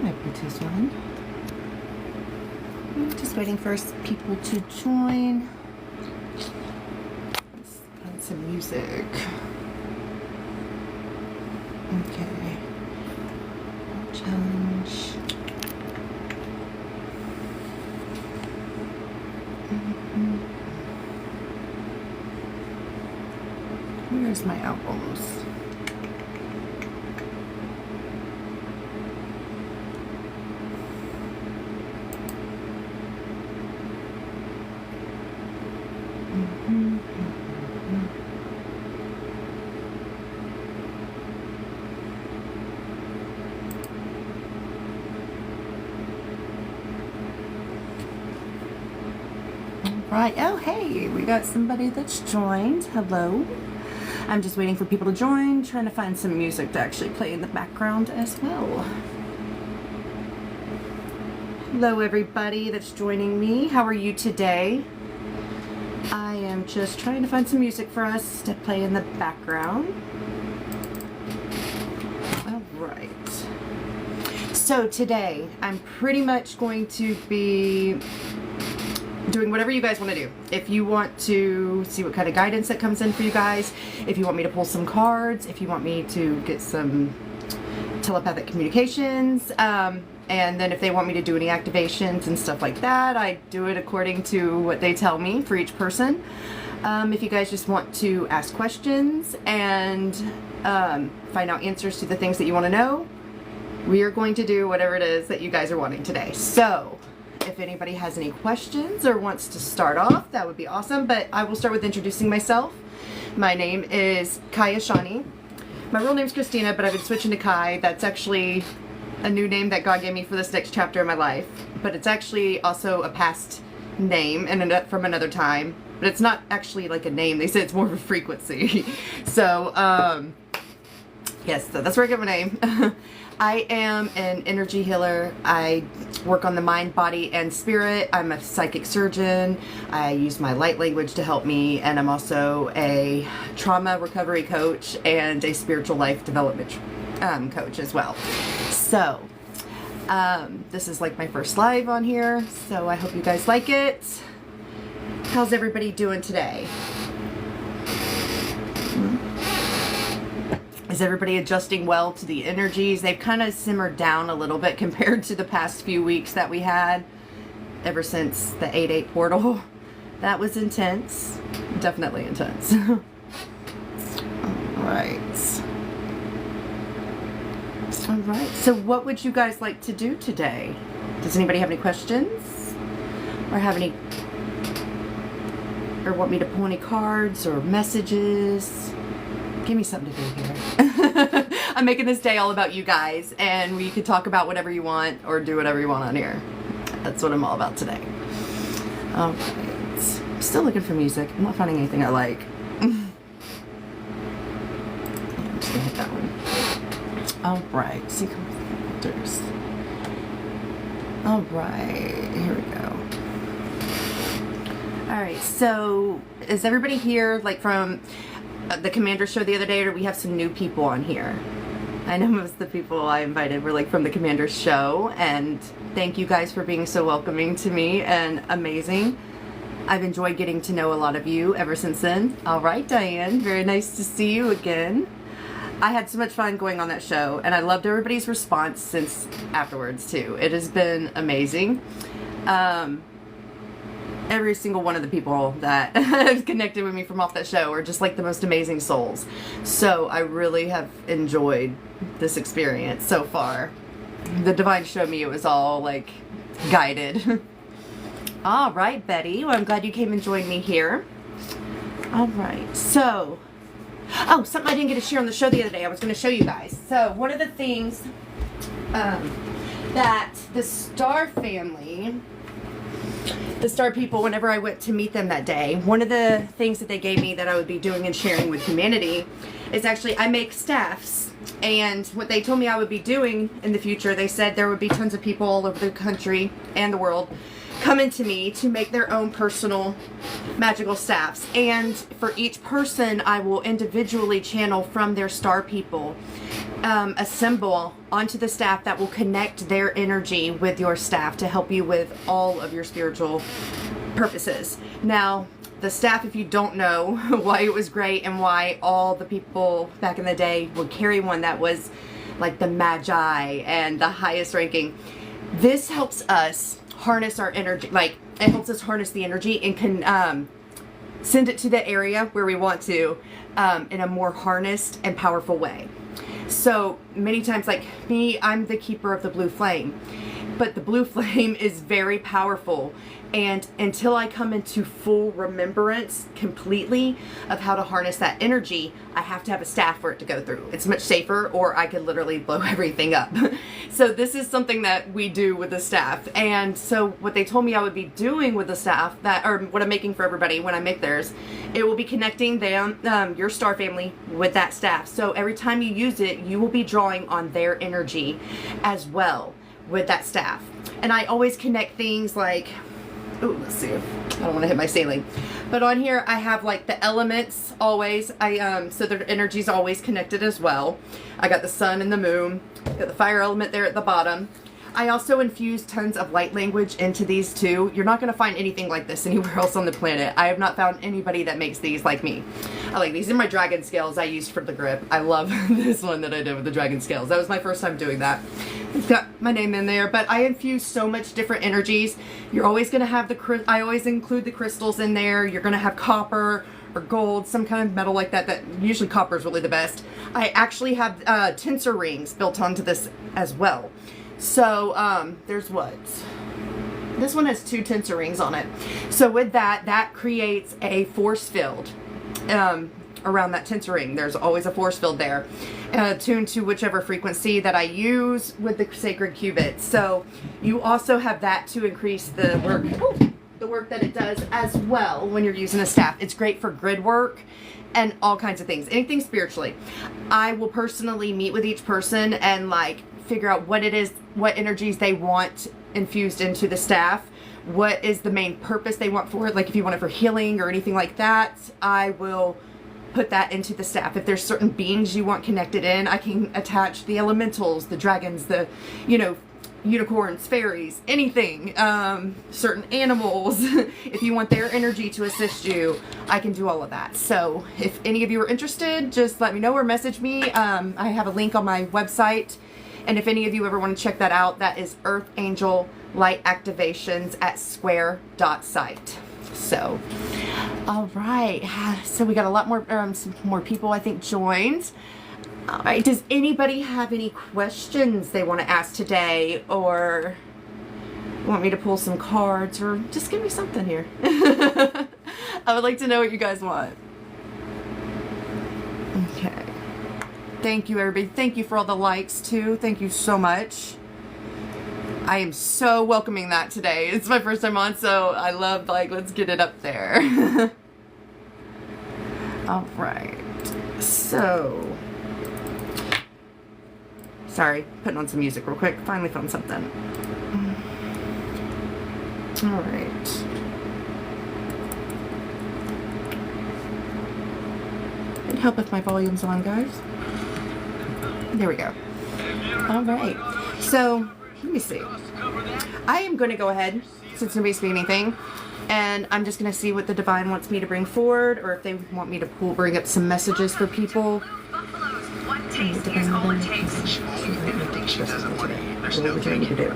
My Bluetooth on. Just waiting for people to join. Let's find some music. Okay. Challenge. Where's my albums? Right. Oh, hey, we got somebody that's joined. Hello. I'm just waiting for people to join, trying to find some music to actually play in the background as well. Hello, everybody that's joining me. How are you today? I am just trying to find some music for us to play in the background. All right. So today, I'm pretty much going to be doing whatever you guys want to do. If you want to see what kind of guidance that comes in for you guys, if you want me to pull some cards, if you want me to get some telepathic communications, and then if they want me to do any activations and stuff like that, I do it according to what they tell me for each person. If you guys just want to ask questions and find out answers to the things that you want to know, we are going to do whatever it is that you guys are wanting today. So if anybody has any questions or wants to start off, that would be awesome. But I will start with introducing myself. My name is Kaya Shani. My real name is Christina, but I've been switching to Kai. That's actually a new name that God gave me for this next chapter of my life. But it's actually also a past name and from another time. But it's not actually like a name. They say it's more of a frequency. So, yes, so that's where I get my name. I am an energy healer. I work on the mind, body, and spirit. I'm a psychic surgeon. I use my light language to help me, and I'm also a trauma recovery coach and a spiritual life development coach as well. So, this is like my first live on here, so I hope you guys like it. How's everybody doing today? Is everybody adjusting well to the energies? They've kind of simmered down a little bit compared to the past few weeks that we had ever since the 8/8 portal. That was intense. Definitely intense. All right. All right. So what would you guys like to do today? Does anybody have any questions? Or have any... or want me to pull any cards or messages? Give me something to do here. I'm making this day all about you guys, and we could talk about whatever you want or do whatever you want on here. That's what I'm all about today. All right. I'm still looking for music. I'm not finding anything I like. I'm just gonna hit that one. All right. See, filters. All right. Here we go. All right. So, is everybody here, like from the Commander show the other day, or we have some new people on here? I know most of the people I invited were like from the Commander show, and thank you guys for being so welcoming to me and amazing. I've enjoyed getting to know a lot of you ever since then. All right, Diane, very nice to see you again. I had so much fun going on that show, and I loved everybody's response since afterwards too. It has been amazing. Every single one of the people that have connected with me from off that show are just like the most amazing souls. So I really have enjoyed this experience so far. The Divine showed me it was all like guided. All right, Betty. Well, I'm glad you came and joined me here. All right. So, oh, something I didn't get to share on the show the other day. I was going to show you guys. So one of the things that the Star family... the Star people, whenever I went to meet them that day, one of the things that they gave me that I would be doing and sharing with humanity is actually, I make staffs. And what they told me I would be doing in the future, they said there would be tons of people all over the country and the world coming to me to make their own personal magical staffs. And for each person, I will individually channel from their Star people a symbol onto the staff that will connect their energy with your staff to help you with all of your spiritual purposes. Now, the staff, if you don't know why it was great and why all the people back in the day would carry one that was like the magi and the highest ranking, this helps us harness our energy. Like, it helps us harness the energy and can send it to the area where we want to in a more harnessed and powerful way. So many times, like me, I'm the keeper of the blue flame, but the blue flame is very powerful, and until I come into full remembrance completely of how to harness that energy, I have to have a staff for it to go through. It's much safer, or I could literally blow everything up. So this is something that we do with the staff. And so what they told me I would be doing with the staff, that, or what I'm making for everybody when I make theirs, it will be connecting them, your star family, with that staff. So every time you use it, you will be drawing on their energy as well with that staff. And I always connect things like, oh, let's see, I don't want to hit my ceiling, but on here I have like the elements always. So their energy's always connected as well. I got the sun and the moon, got the fire element there at the bottom. I also infuse tons of light language into these too. You're not going to find anything like this anywhere else on the planet. I have not found anybody that makes these like me. I like these are my dragon scales I used for the grip. I love this one that I did with the dragon scales. That was my first time doing that. It's got my name in there, but I infuse so much different energies. You're always going to have I always include the crystals in there. You're going to have copper or gold, some kind of metal like that. That usually copper is really the best. I actually have tensor rings built onto this as well. So there's what? This one has 2 tensor rings on it. So with that creates a force field around that tensor ring. There's always a force field there, tuned to whichever frequency that I use with the sacred qubit. So you also have that to increase the work that it does as well when you're using a staff. It's great for grid work and all kinds of things, anything spiritually. I will personally meet with each person and like figure out what it is, what energies they want infused into the staff, what is the main purpose they want for it. Like if you want it for healing or anything like that, I will put that into the staff. If there's certain beings you want connected in, I can attach the elementals, the dragons, the, you know, unicorns, fairies, anything, certain animals. If you want their energy to assist you, I can do all of that. So if any of you are interested, just let me know or message me. I have a link on my website. And if any of you ever want to check that out, that is Earth Angel Light Activations at square.site. So, all right. So we got a lot more, some more people I think joined. All right. Does anybody have any questions they want to ask today, or want me to pull some cards, or just give me something here? I would like to know what you guys want. Okay. Thank you, everybody. Thank you for all the likes, too. Thank you so much. I am so welcoming that today. It's my first time on, so I love, like, let's get it up there. All right. So, sorry, putting on some music real quick. Finally found something. All right. It'd help if my volume's on, guys. There we go. All right. So, let me see. I am going to go ahead, since nobody's saying anything, and I'm just going to see what the divine wants me to bring forward, or if they want me to bring up some messages for people. What taste is all it takes. She won't even think she doesn't want it. There's no taking it.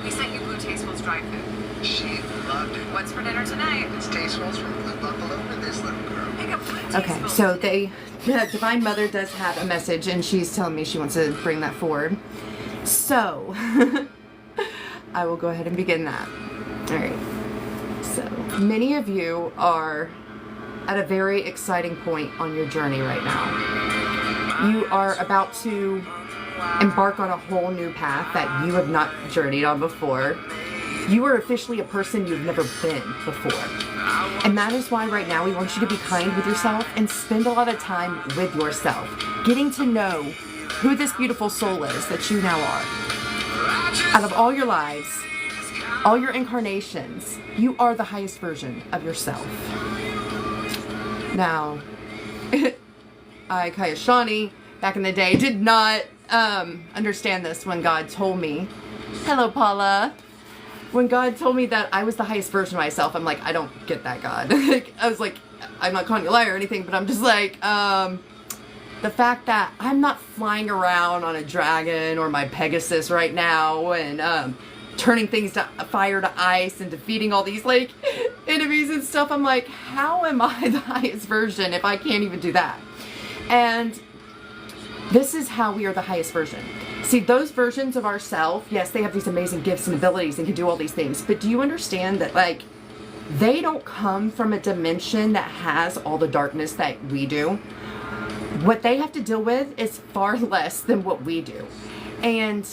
We sent you Blue Tasteful's dry food. She loved it. What's for dinner tonight? It's Tastefuls from Blue Buffalo for this little girl. Pick up Blue Okay, Tastefuls. so Divine Mother does have a message, and she's telling me she wants to bring that forward. So, I will go ahead and begin that. All right. So, many of you are at a very exciting point on your journey right now. You are about to embark on a whole new path that you have not journeyed on before. You are officially a person you've never been before. And that is why right now we want you to be kind with yourself and spend a lot of time with yourself, getting to know who this beautiful soul is that you now are. Out of all your lives, all your incarnations, you are the highest version of yourself. Now, Kayashani, back in the day, did not understand this when God told me, hello, Paula. When God told me that I was the highest version of myself, I'm like, I don't get that, God. I was like, I'm not calling you a liar or anything, but I'm just like, the fact that I'm not flying around on a dragon or my Pegasus right now and turning things to fire to ice and defeating all these like enemies and stuff. I'm like, how am I the highest version if I can't even do that? And this is how we are the highest version. See, those versions of ourselves, yes, they have these amazing gifts and abilities and can do all these things. But do you understand that, like, they don't come from a dimension that has all the darkness that we do? What they have to deal with is far less than what we do. And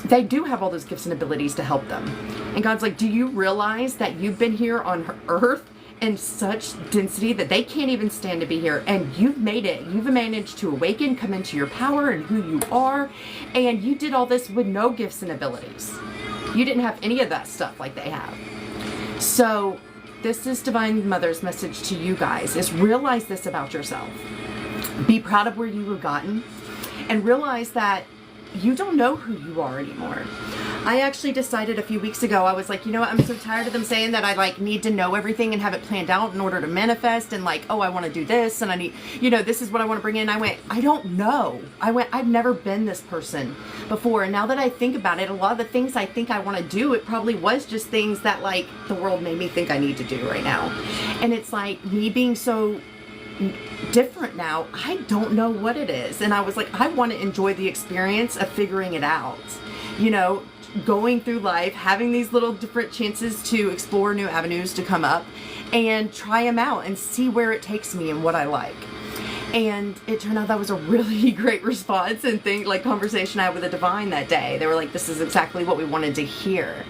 they do have all those gifts and abilities to help them. And God's like, do you realize that you've been here on earth in such density that they can't even stand to be here, and you've made it. You've managed to awaken, come into your power and who you are, and you did all this with no gifts and abilities. You didn't have any of that stuff like they have. So this is Divine Mother's message to you guys, is realize this about yourself. Be proud of where you have gotten, and realize that you don't know who you are anymore. I actually decided a few weeks ago, I was like, you know what, I'm so tired of them saying that I like need to know everything and have it planned out in order to manifest, and like, oh, I want to do this and I need, you know, this is what I want to bring in. I went, I don't know. I've never been this person before. And now that I think about it, a lot of the things I think I want to do, it probably was just things that like the world made me think I need to do right now. And it's like me being so different now, I don't know what it is. And I was like, I want to enjoy the experience of figuring it out, you know, going through life, having these little different chances to explore new avenues to come up and try them out and see where it takes me and what I like. And it turned out that was a really great response and thing, like conversation I had with the Divine that day. They were like, this is exactly what we wanted to hear.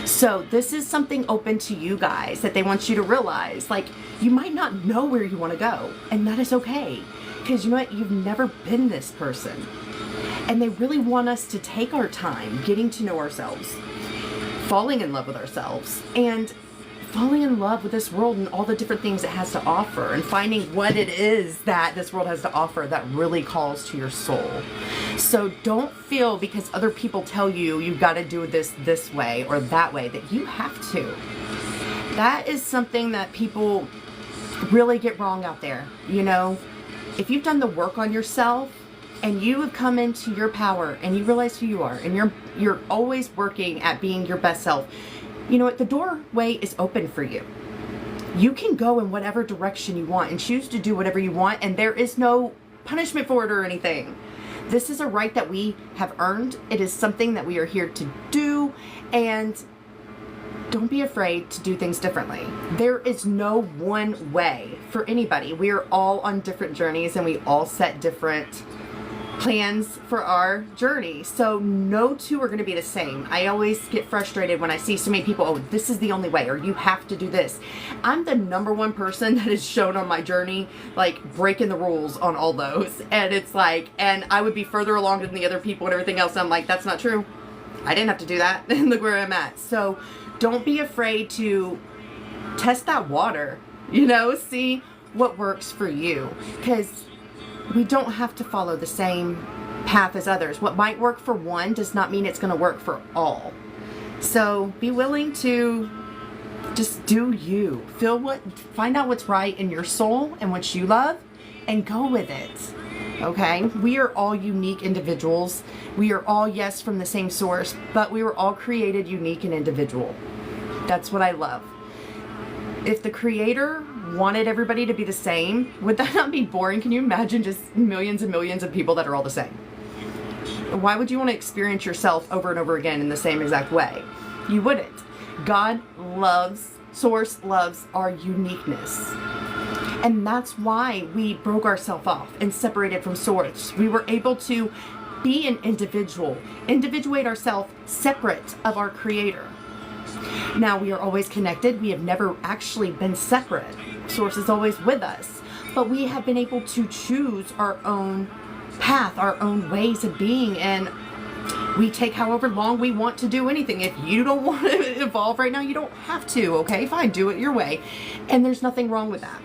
So this is something open to you guys that they want you to realize, like, you might not know where you want to go, and that is okay. Because you know what? You've never been this person. And they really want us to take our time getting to know ourselves, falling in love with ourselves, and falling in love with this world and all the different things it has to offer, and finding what it is that this world has to offer that really calls to your soul. So don't feel because other people tell you you've got to do this way or that way that you have to. That is something that people really get wrong out there. You know, if you've done the work on yourself and you have come into your power and you realize who you are, and you're always working at being your best self, you know what? The doorway is open for you. You can go in whatever direction you want and choose to do whatever you want, and there is no punishment for it or anything. This is a right that we have earned. It is something that we are here to do, and don't be afraid to do things differently. There is no one way for anybody. We are all on different journeys, and we all set different plans for our journey. So no two are going to be the same. I always get frustrated when I see so many people, oh, this is the only way, or you have to do this. I'm the number one person that is shown on my journey, like breaking the rules on all those. And it's like, and I would be further along than the other people and everything else. I'm like, that's not true. I didn't have to do that. And look where I'm at. So don't be afraid to test that water, you know, see what works for you. Because we don't have to follow the same path as others. What might work for one does not mean it's going to work for all. So be willing to just do you. Find out what's right in your soul and what you love, and go with it. Okay? We are all unique individuals. We are all, yes, from the same source, but we were all created unique and individual. That's what I love. If the Creator wanted everybody to be the same, would that not be boring? Can you imagine just millions and millions of people that are all the same? Why would you want to experience yourself over and over again in the same exact way? You wouldn't. God loves, Source loves our uniqueness. And that's why we broke ourselves off and separated from Source. We were able to be an individual, individuate ourselves separate of our Creator. Now, we are always connected. We have never actually been separate. Source is always with us. But we have been able to choose our own path, our own ways of being, and we take however long we want to do anything. If you don't want to evolve right now, you don't have to, okay? Fine, do it your way. And there's nothing wrong with that.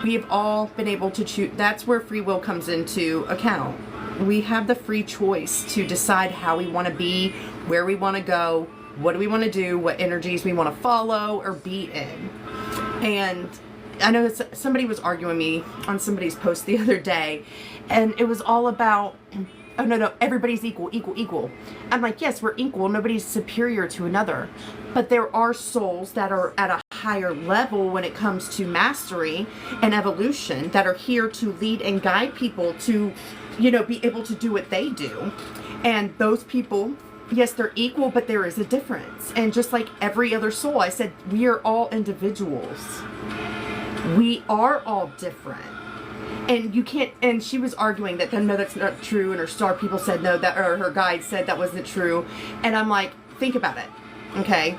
We have all been able to choose. That's where free will comes into account. We have the free choice to decide how we want to be, where we want to go, what do we want to do, what energies we want to follow or be in. And I know somebody was arguing me on somebody's post the other day, and it was all about, oh no, everybody's equal. I'm like, yes, we're equal. Nobody's superior to another. But there are souls that are at a higher level when it comes to mastery and evolution that are here to lead and guide people to, be able to do what they do. And those people, yes, they're equal, but there is a difference. And just like every other soul, I said, we are all individuals. We are all different. And you can't, and she was arguing that, no, that's not true. And her star people said no, that, or her guide said that wasn't true. And I'm like, think about it. Okay.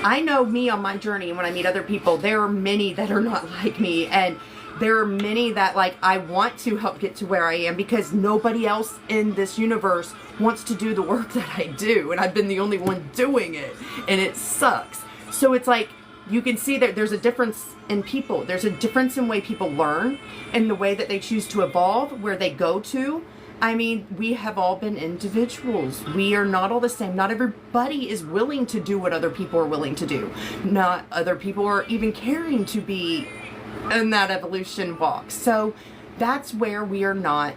I know me on my journey, and when I meet other people, there are many that are not like me. And there are many that I want to help get to where I am because nobody else in this universe wants to do the work that I do. And I've been the only one doing it. And it sucks. So it's like, you can see that there's a difference in people. There's a difference in way people learn and the way that they choose to evolve, where they go to. I mean, we have all been individuals. We are not all the same. Not everybody is willing to do what other people are willing to do. Not other people are even caring to be in that evolution walk. So that's where we are not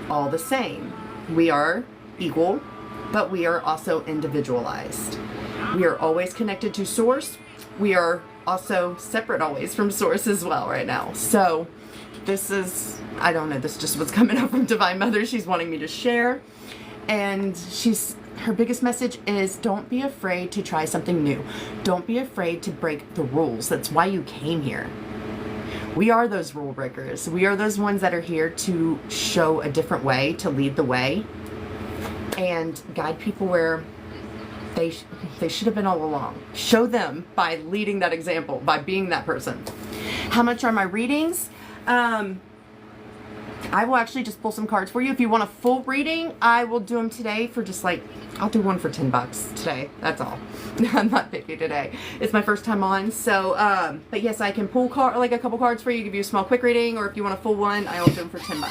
all the same. We are equal, but we are also individualized. We are always connected to source. We are also separate always from source as well right now. So this is, I don't know, this is just what's coming up from Divine Mother. She's wanting me to share. And her biggest message is don't be afraid to try something new. Don't be afraid to break the rules. That's why you came here. We are those rule breakers. We are those ones that are here to show a different way, to lead the way, and guide people where they should have been all along. Show them by leading that example, by being that person. How much are my readings? I will actually just pull some cards for you. If you want a full reading, I will do them today for just I'll do one for $10 today. That's all. I'm not picky today. It's my first time on. So, but yes, I can pull a couple cards for you, give you a small quick reading, or if you want a full one, I will do them for $10.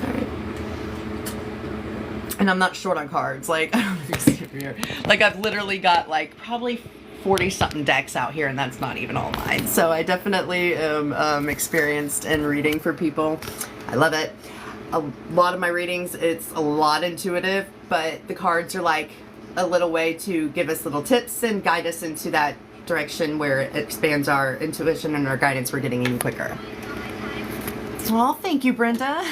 All right. And I'm not short on cards. I don't know if you can see it from here. I've literally got probably 40 something decks out here, and that's not even all mine. So I definitely am experienced in reading for people. I love it. A lot of my readings, it's a lot intuitive, but the cards are a little way to give us little tips and guide us into that direction where it expands our intuition and our guidance. We're getting even quicker. Well, thank you, Brenda.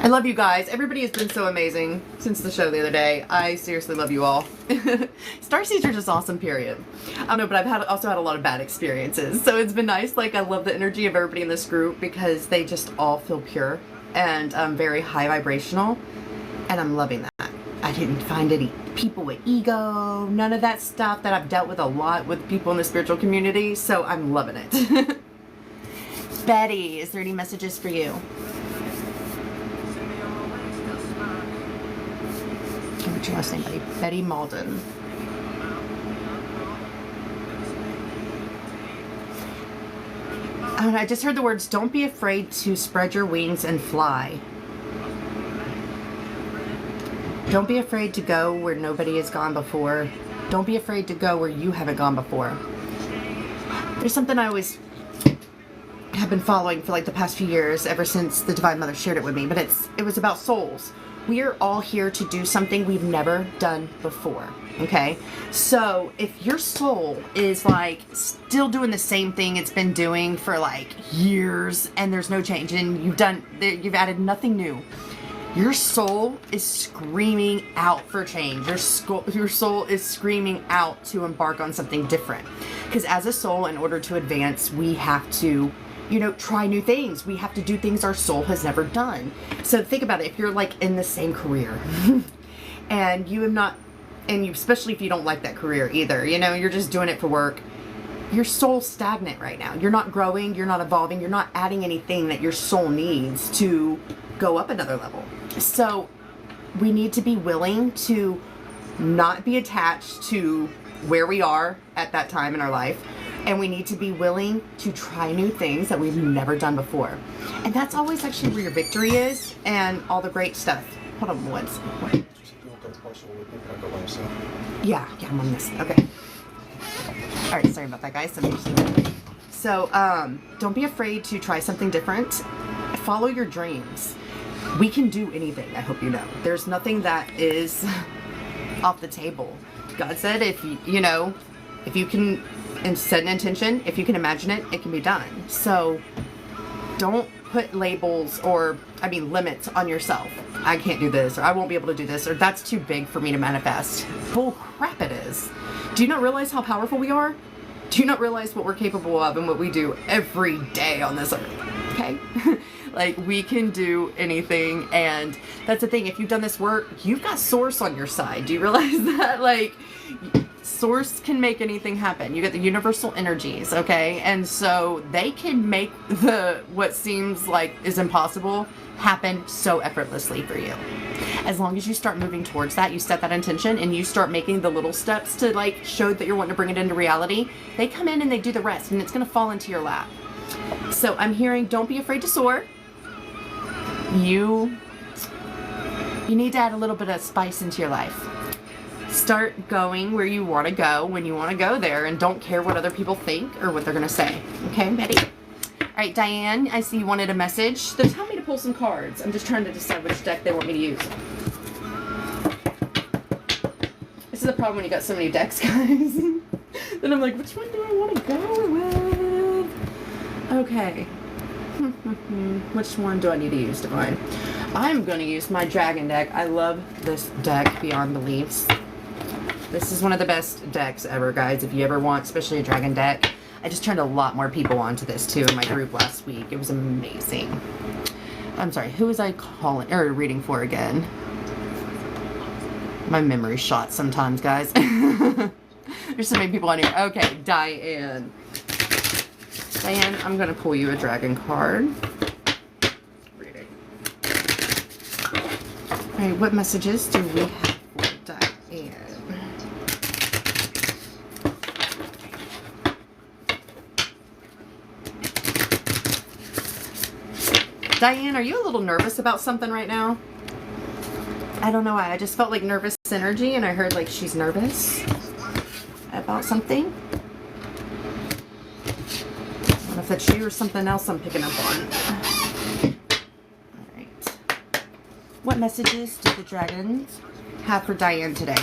I love you guys. Everybody has been so amazing since the show the other day. I seriously love you all. Starseeds are just awesome, period. I don't know, but I've also had a lot of bad experiences. So it's been nice. I love the energy of everybody in this group because they just all feel pure and very high vibrational. And I'm loving that. I didn't find any people with ego, none of that stuff that I've dealt with a lot with people in the spiritual community. So I'm loving it. Betty, is there any messages for you? What's your last name, Betty? Betty Malden. I just heard the words, don't be afraid to spread your wings and fly. Don't be afraid to go where nobody has gone before. Don't be afraid to go where you haven't gone before. There's something I always have been following for the past few years, ever since the Divine Mother shared it with me, but it was about souls. We are all here to do something we've never done before, okay? So if your soul is still doing the same thing it's been doing for years and there's no change and you've added nothing new, your soul is screaming out for change. Your soul is screaming out to embark on something different. Because as a soul, in order to advance, we have to try new things. We have to do things our soul has never done. So think about it. If you're in the same career and you have not, and you, especially if you don't like that career either, you're just doing it for work, your soul's stagnant right now. You're not growing, you're not evolving, you're not adding anything that your soul needs to go up another level. So we need to be willing to not be attached to where we are at that time in our life And we need to be willing to try new things that we've never done before. And that's always actually where your victory is and all the great stuff. Hold on one second. Yeah, I'm on this. Okay. All right, sorry about that, guys. So, don't be afraid to try something different. Follow your dreams. We can do anything, I hope you know. There's nothing that is off the table. God said if you can set an intention, if you can imagine it, it can be done. So don't put labels or limits on yourself. I can't do this, or I won't be able to do this, or that's too big for me to manifest. Bull crap it is. Do you not realize how powerful we are? Do you not realize what we're capable of and what we do every day on this earth? Okay? Like, we can do anything, and that's the thing. If you've done this work, you've got Source on your side. Do you realize that? Like, Source can make anything happen. You get the universal energies, okay? And so they can make what seems like is impossible happen so effortlessly for you. As long as you start moving towards that, you set that intention, and you start making the little steps to like show that you're wanting to bring it into reality, they come in and they do the rest, and it's going to fall into your lap. So I'm hearing, don't be afraid to soar. You need to add a little bit of spice into your life. Start going where you want to go when you want to go there, and don't care what other people think or what they're going to say. Okay, Betty? All right, Diane, I see you wanted a message. They're telling me to pull some cards. I'm just trying to decide which deck they want me to use. This is the problem when you got so many decks, guys. Then I'm like, which one do I want to go with? Okay. Which one do I need to use, Divine? I'm going to use my dragon deck. I love this deck beyond beliefs. This is one of the best decks ever, guys. If you ever want, especially a dragon deck. I just turned a lot more people onto this too in my group last week. It was amazing. I'm sorry, who was I calling or reading for again? My memory's shot sometimes, guys. There's so many people on here. Okay, Diane. Diane, I'm going to pull you a dragon card. Reading. Alright, what messages do we have for Diane? Diane, are you a little nervous about something right now? I don't know why. I just felt like nervous energy, and I heard like she's nervous about something. I don't know if that's you or something else I'm picking up on. Alright. What messages do the dragons have for Diane today?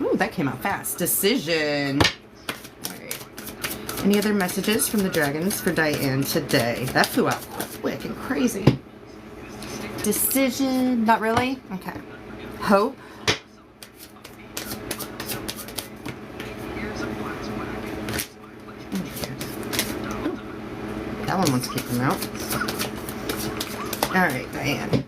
Ooh, that came out fast. Decision. Alright. Any other messages from the dragons for Diane today? That flew out quick and crazy. Decision. Not really? Okay. Hope. That one wants to keep them out. Alright, Diane.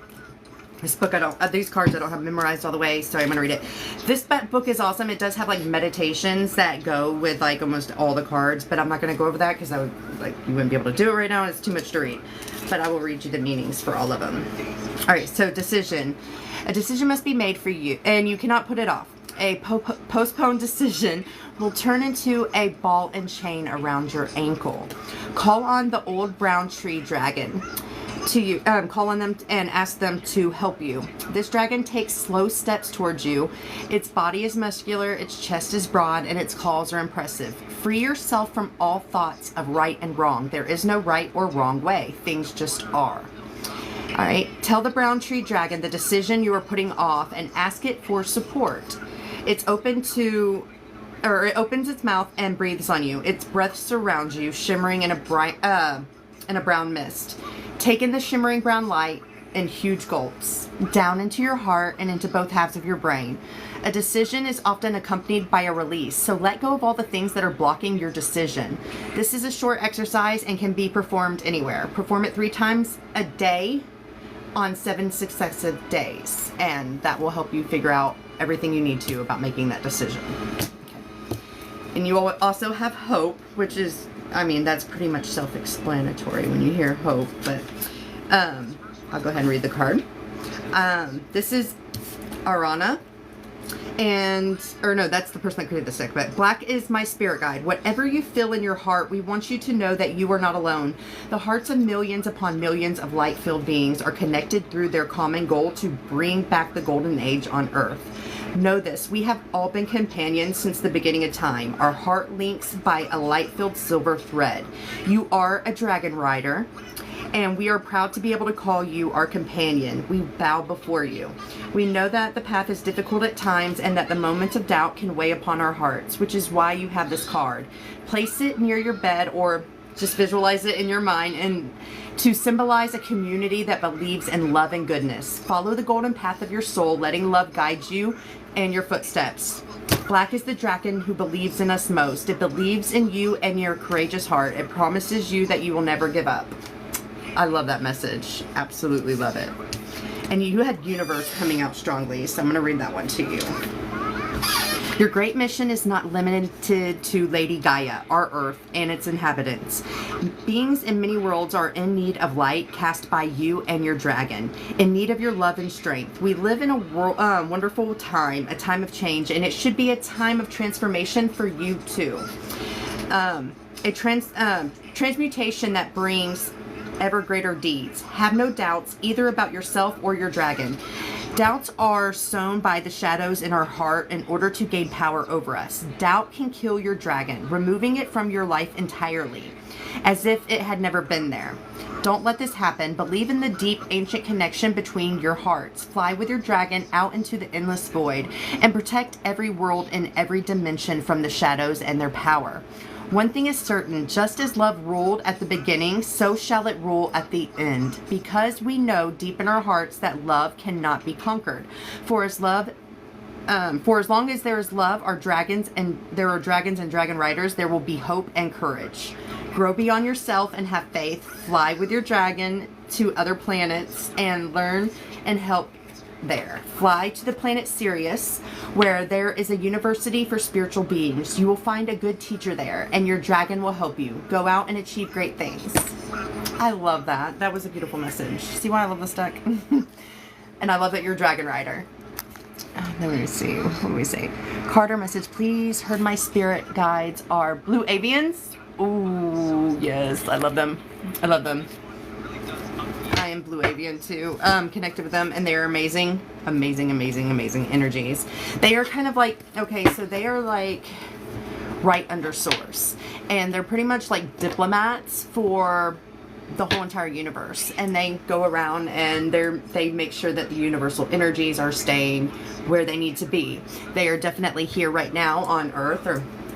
This book, these cards I don't have memorized all the way, so I'm going to read it. This book is awesome. It does have like meditations that go with like almost all the cards, but I'm not going to go over that because you wouldn't be able to do it right now. It's too much to read. But I will read you the meanings for all of them. Alright, so decision. A decision must be made for you, and you cannot put it off. A postponed decision will turn into a ball and chain around your ankle. Call on the old brown tree dragon. Call on them and ask them to help you. This dragon takes slow steps towards you. Its body is muscular, its chest is broad, and its claws are impressive. Free yourself from all thoughts of right and wrong. There is no right or wrong way. Things just are. Alright, tell the brown tree dragon the decision you are putting off and ask it for support. It opens its mouth and breathes on you. Its breath surrounds you, shimmering in a brown mist. Take in the shimmering brown light in huge gulps, down into your heart and into both halves of your brain. A decision is often accompanied by a release, so let go of all the things that are blocking your decision. This is a short exercise and can be performed anywhere. Perform it 3 times a day on 7 successive days, and that will help you figure out everything you need to about making that decision. Okay. And you also have hope, which is, that's pretty much self-explanatory when you hear hope, but I'll go ahead and read the card. This is Arana, or no, that's the person that created the stick, but black is my spirit guide. Whatever you feel in your heart, we want you to know that you are not alone. The hearts of millions upon millions of light-filled beings are connected through their common goal to bring back the golden age on Earth. Know this, we have all been companions since the beginning of time. Our heart links by a light-filled silver thread. You are a dragon rider, and we are proud to be able to call you our companion. We bow before you. We know that the path is difficult at times and that the moments of doubt can weigh upon our hearts, which is why you have this card. Place it near your bed or just visualize it in your mind and to symbolize a community that believes in love and goodness. Follow the golden path of your soul, letting love guide you and your footsteps. Black is the dragon who believes in us most. It believes in you and your courageous heart. It promises you that you will never give up. I love that message. Absolutely love it. And you had universe coming out strongly, so I'm going to read that one to you. Your great mission is not limited to Lady Gaia, our Earth, and its inhabitants. Beings in many worlds are in need of light cast by you and your dragon, in need of your love and strength. We live in a wonderful time, a time of change, and it should be a time of transformation for you too. Transmutation that brings ever greater deeds. Have no doubts either about yourself or your dragon. Doubts are sown by the shadows in our heart in order to gain power over us. Doubt can kill your dragon, removing it from your life entirely, as if it had never been there. Don't let this happen. Believe in the deep, ancient connection between your hearts. Fly with your dragon out into the endless void and protect every world in every dimension from the shadows and their power. One thing is certain, just as love ruled at the beginning, so shall it rule at the end, because we know deep in our hearts that love cannot be conquered. For as long as there is love, there are dragons and dragon riders, there will be hope and courage. Grow beyond yourself and have faith. Fly with your dragon to other planets and learn and help there. Fly to the planet Sirius, where there is a university for spiritual beings. You will find a good teacher there, and your dragon will help you. Go out and achieve great things. I love that. That was a beautiful message. See why I love this deck? And I love that you're a dragon rider. Let me see. What do we say? Carter message, please. Heard my spirit guides are blue avians. Ooh, yes. I love them. I love them. I am blue avian too, connected with them, and they're amazing, amazing, amazing, amazing energies. They are kind of like, okay, so they are like right under source, and they're pretty much like diplomats for the whole entire universe, and they go around and they make sure that the universal energies are staying where they need to be. They are definitely here right now on Earth,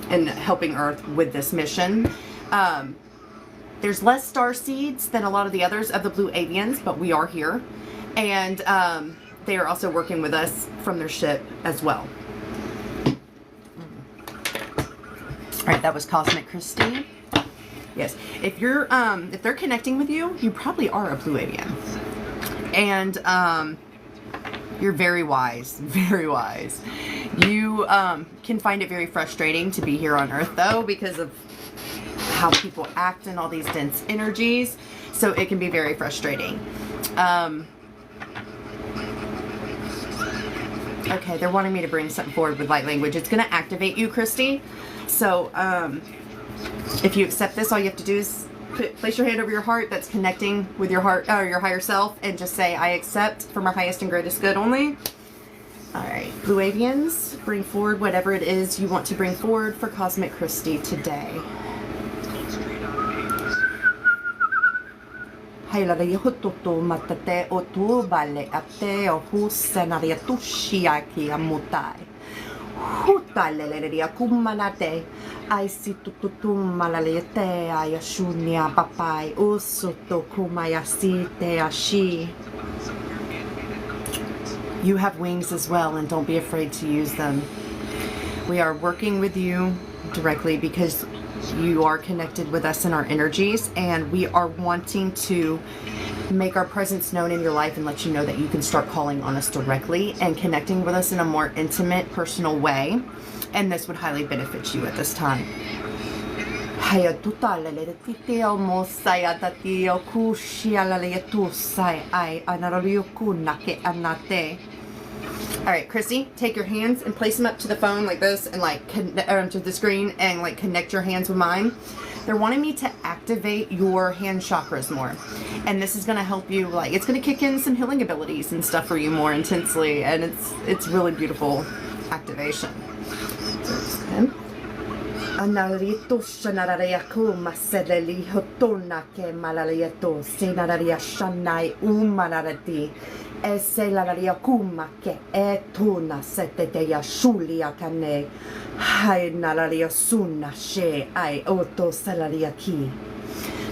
and helping Earth with this mission. There's less star seeds than a lot of the others of the blue avians, but we are here. And they are also working with us from their ship as well. All right, that was Cosmic Christine. Yes, if they're connecting with you, you probably are a blue avian. And you're very wise, very wise. You can find it very frustrating to be here on Earth, though, because of how people act and all these dense energies, so it can be very frustrating. Okay, they're wanting me to bring something forward with light language. It's going to activate you, Christy. So if you accept this, all you have to do is place your hand over your heart that's connecting with your heart or your higher self, and just say, I accept for my highest and greatest good only. All right, blue avians, bring forward whatever it is you want to bring forward for Cosmic Christy today. Hailare hototo matate o tuobale ate o husenaria tushiaki amutai. Hutaleleria kumanate. I sitututum malalete ayashunia papai usuto kumayasite ashi. You have wings as well, and don't be afraid to use them. We are working with you directly because you are connected with us in our energies, and we are wanting to make our presence known in your life and let you know that you can start calling on us directly and connecting with us in a more intimate, personal way, and this would highly benefit you at this time. All right, Christy, take your hands and place them up to the phone like this and like to the screen and like connect your hands with mine. They're wanting me to activate your hand chakras more. And this is going to help you, like, it's going to kick in some healing abilities and stuff for you more intensely. And it's really beautiful activation. Okay. Anarito shanarayaku maseleli hotona ke malalayato senararia shanai umarati eselarayaku ke etona seteya shulia kane hai nararia sunna she I oto salariaki.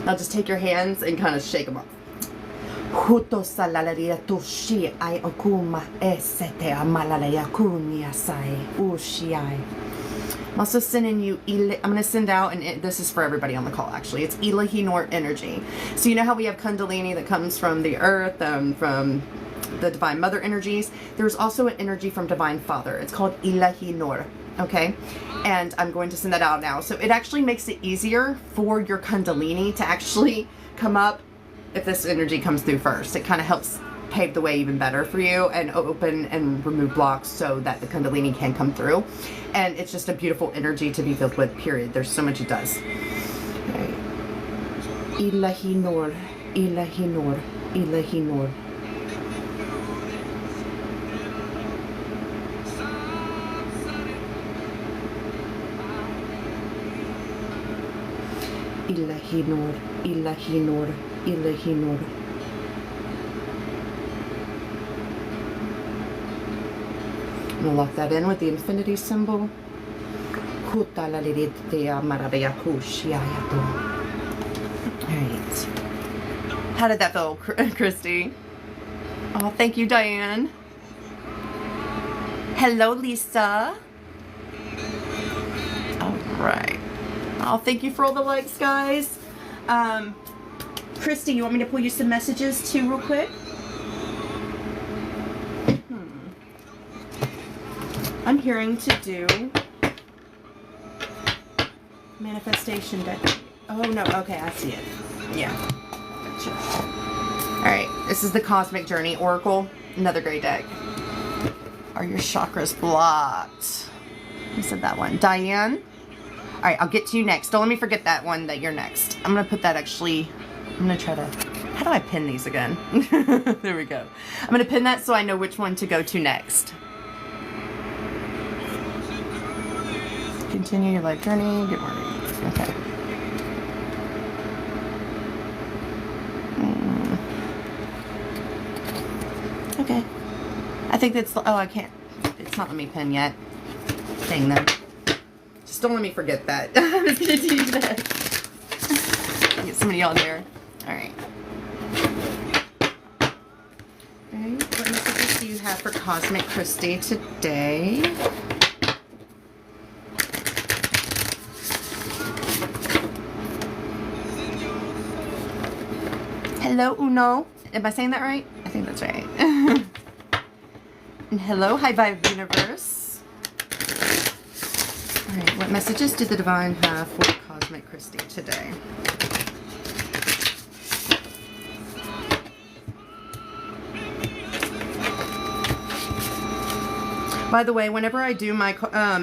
Now just take your hands and kind of shake them up. Huto salalaria tushi I okuma esete amalalayakunia sai ushiai. I'm also sending you, I'm going to send out, and this is for everybody on the call actually, it's Ilahi Nor energy. So you know how we have Kundalini that comes from the earth, from the Divine Mother energies? There's also an energy from Divine Father. It's called Ilahi Nor, okay? And I'm going to send that out now. So it actually makes it easier for your Kundalini to actually come up if this energy comes through first. It kind of helps pave the way even better for you and open and remove blocks so that the Kundalini can come through. And it's just a beautiful energy to be filled with, period. There's so much it does. Okay. Ilahi Nor, Ilahi Nor, Ilahi Nor. Ilahi Nor, Ilahi Nor, Ilahi Nor. I'm going to lock that in with the infinity symbol. Alright. How did that feel, Christy? Oh, thank you, Diane. Hello, Lisa. Alright. Oh, thank you for all the likes, guys. Christy, you want me to pull you some messages too real quick? I'm hearing to do manifestation deck. Oh no, okay, I see it. Yeah. Gotcha. Alright, this is the Cosmic Journey Oracle. Another great deck. Are your chakras blocked? Who said that one? Diane? Alright, I'll get to you next. Don't let me forget that one that you're next. I'm going to put that actually, I'm going to try to, how do I pin these again? There we go. I'm going to pin that so I know which one to go to next. Continue your life journey. Good morning. Okay. Okay. I think that's, oh, I can't, it's not letting me pin yet. Dang them. Just don't let me forget that. I was going to do that. Get somebody on there. Alright. Alright, what messages do you have for Cosmic Christy today? Hello, Uno. Am I saying that right? I think that's right. And hello, High Vibe Universe. Alright, what messages did the Divine have for Cosmic Christy today? By the way, whenever I do my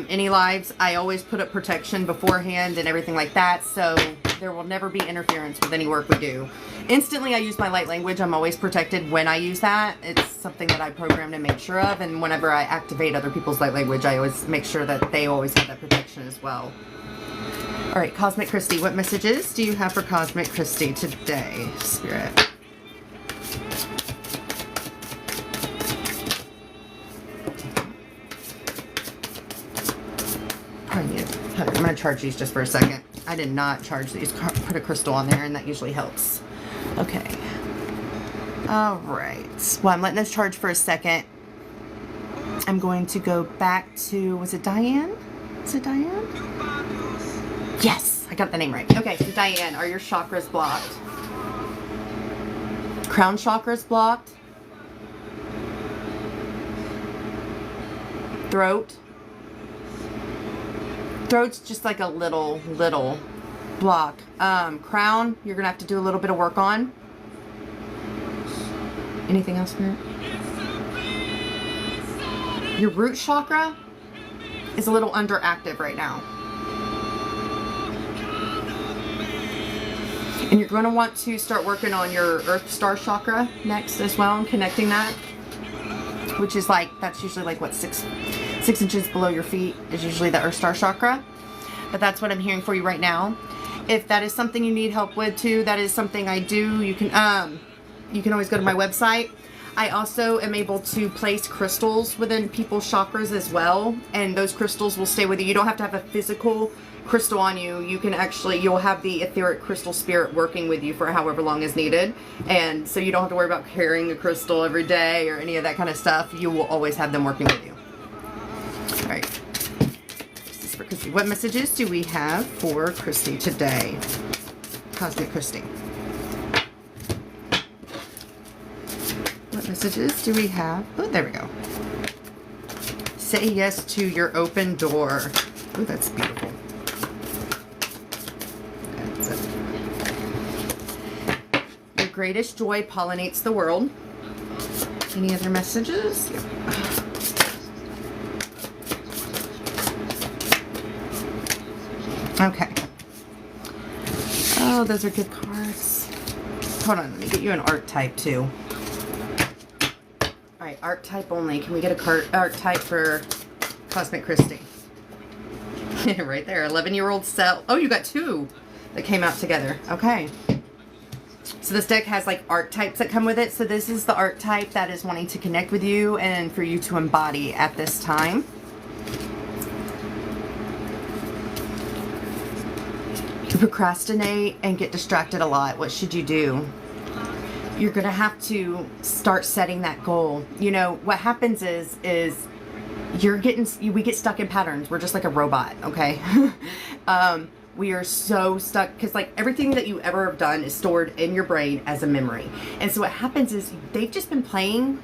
any lives, I always put up protection beforehand and everything like that, so there will never be interference with any work we do. Instantly, I use my light language. I'm always protected when I use that. It's something that I program to make sure of, and whenever I activate other people's light language, I always make sure that they always have that protection as well. All right, Cosmic Christy, what messages do you have for Cosmic Christy today, Spirit? I'm going to charge these just for a second. I did not charge these. Put a crystal on there, and that usually helps. Okay. Alright. Well, I'm letting this charge for a second. I'm going to go back to... Was it Diane? Is it Diane? Yes! I got the name right. Okay, so Diane, are your chakras blocked? Crown chakras blocked? Throat? Throat's just like a little block. Crown, you're gonna have to do a little bit of work on. Anything else, Spirit? Your root chakra is a little underactive right now. And you're going to want to start working on your Earth Star chakra next as well, and connecting that, which is like, that's usually like what, six inches below your feet is usually the Earth Star chakra. But that's what I'm hearing for you right now. If that is something you need help with too, that is something I do. You can always go to my website. I also am able to place crystals within people's chakras as well, and those crystals will stay with you. You don't have to have a physical crystal on you. You can actually, you'll have the etheric crystal spirit working with you for however long is needed, and so you don't have to worry about carrying a crystal every day or any of that kind of stuff. You will always have them working with you. All right, this is for Christy. What messages do we have for Christy today? Cosmic Christy. What messages do we have? Oh, there we go. Say yes to your open door. Oh, that's beautiful. That's it. Your greatest joy pollinates the world. Any other messages? Yep. Okay. Oh, those are good cards. Hold on, let me get you an archetype too. Alright, archetype only. Can we get a archetype for Cosmic Christy? Right there, 11-year-old self. Oh, you got two that came out together. Okay. So this deck has like archetypes that come with it. So this is the archetype that is wanting to connect with you and for you to embody at this time. You procrastinate and get distracted a lot. What should you do? You're going to have to start setting that goal. You know, what happens is we get stuck in patterns. We're just like a robot, okay? We are so stuck because like everything that you ever have done is stored in your brain as a memory. And so what happens is they've just been playing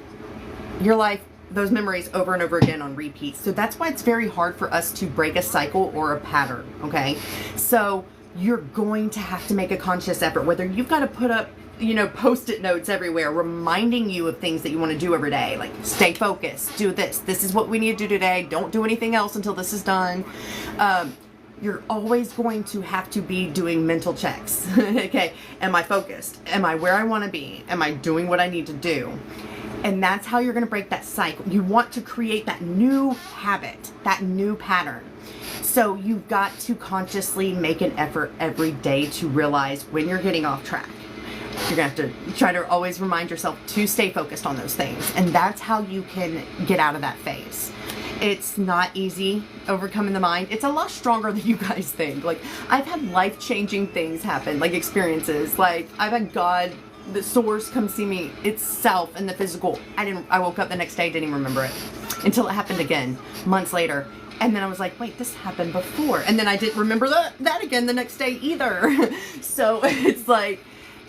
your life, those memories over and over again on repeat. So that's why it's very hard for us to break a cycle or a pattern, okay? So you're going to have to make a conscious effort, whether you've got to put up, you know, post-it notes everywhere reminding you of things that you want to do every day, like stay focused, do this is what we need to do today, don't do anything else until this is done. You're always going to have to be doing mental checks. Okay, am I focused? Am I where I want to be? Am I doing what I need to do? And that's how you're going to break that cycle. You want to create that new habit, that new pattern. So you've got to consciously make an effort every day to realize when you're getting off track. You're going to have to try to always remind yourself to stay focused on those things. And that's how you can get out of that phase. It's not easy overcoming the mind. It's a lot stronger than you guys think. Like, I've had life-changing things happen, like experiences. Like, I've had God, the source, come see me itself in the physical. I woke up the next day, didn't even remember it until it happened again months later. And then I was like, wait, this happened before. And then I didn't remember that again the next day either. So it's like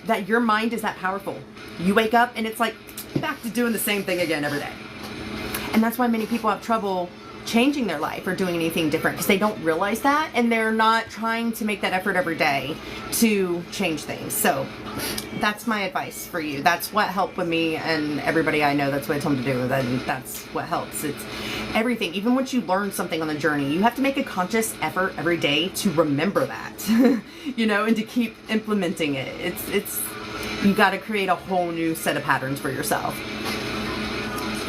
that your mind is that powerful. You wake up and it's like back to doing the same thing again every day. And that's why many people have trouble changing their life or doing anything different, because they don't realize that and they're not trying to make that effort every day to change things. So that's my advice for you. That's what helped with me and everybody I know. That's what I told them to do. Then that's what helps. It's everything. Even once you learn something on the journey, you have to make a conscious effort every day to remember that, you know, and to keep implementing it. It's you got to create a whole new set of patterns for yourself.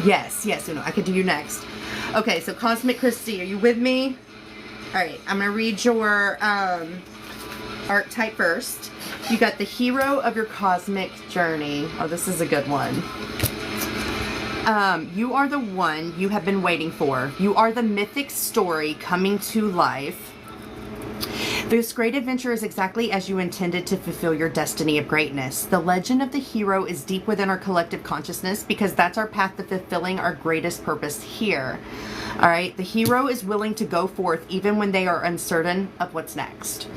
Yes, Uno, I could do you next. Okay, so Cosmic Christy, are you with me? All right, I'm going to read your archetype first. You got the hero of your cosmic journey. Oh, this is a good one. You are the one you have been waiting for. You are the mythic story coming to life. This great adventure is exactly as you intended to fulfill your destiny of greatness. The legend of the hero is deep within our collective consciousness because that's our path to fulfilling our greatest purpose here. All right, the hero is willing to go forth even when they are uncertain of what's next.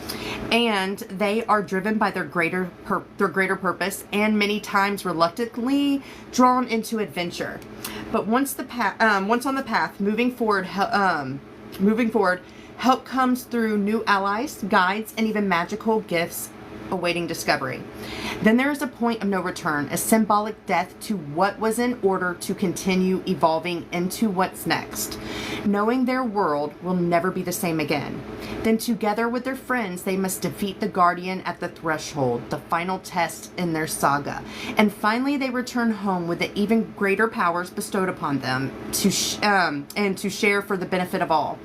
And they are driven by their greater purpose and many times reluctantly drawn into adventure. But once on the path, moving forward, help comes through new allies, guides, and even magical gifts awaiting discovery. Then there is a point of no return, a symbolic death to what was in order to continue evolving into what's next. Knowing their world will never be the same again. Then together with their friends, they must defeat the Guardian at the threshold, the final test in their saga. And finally, they return home with the even greater powers bestowed upon them to share for the benefit of all.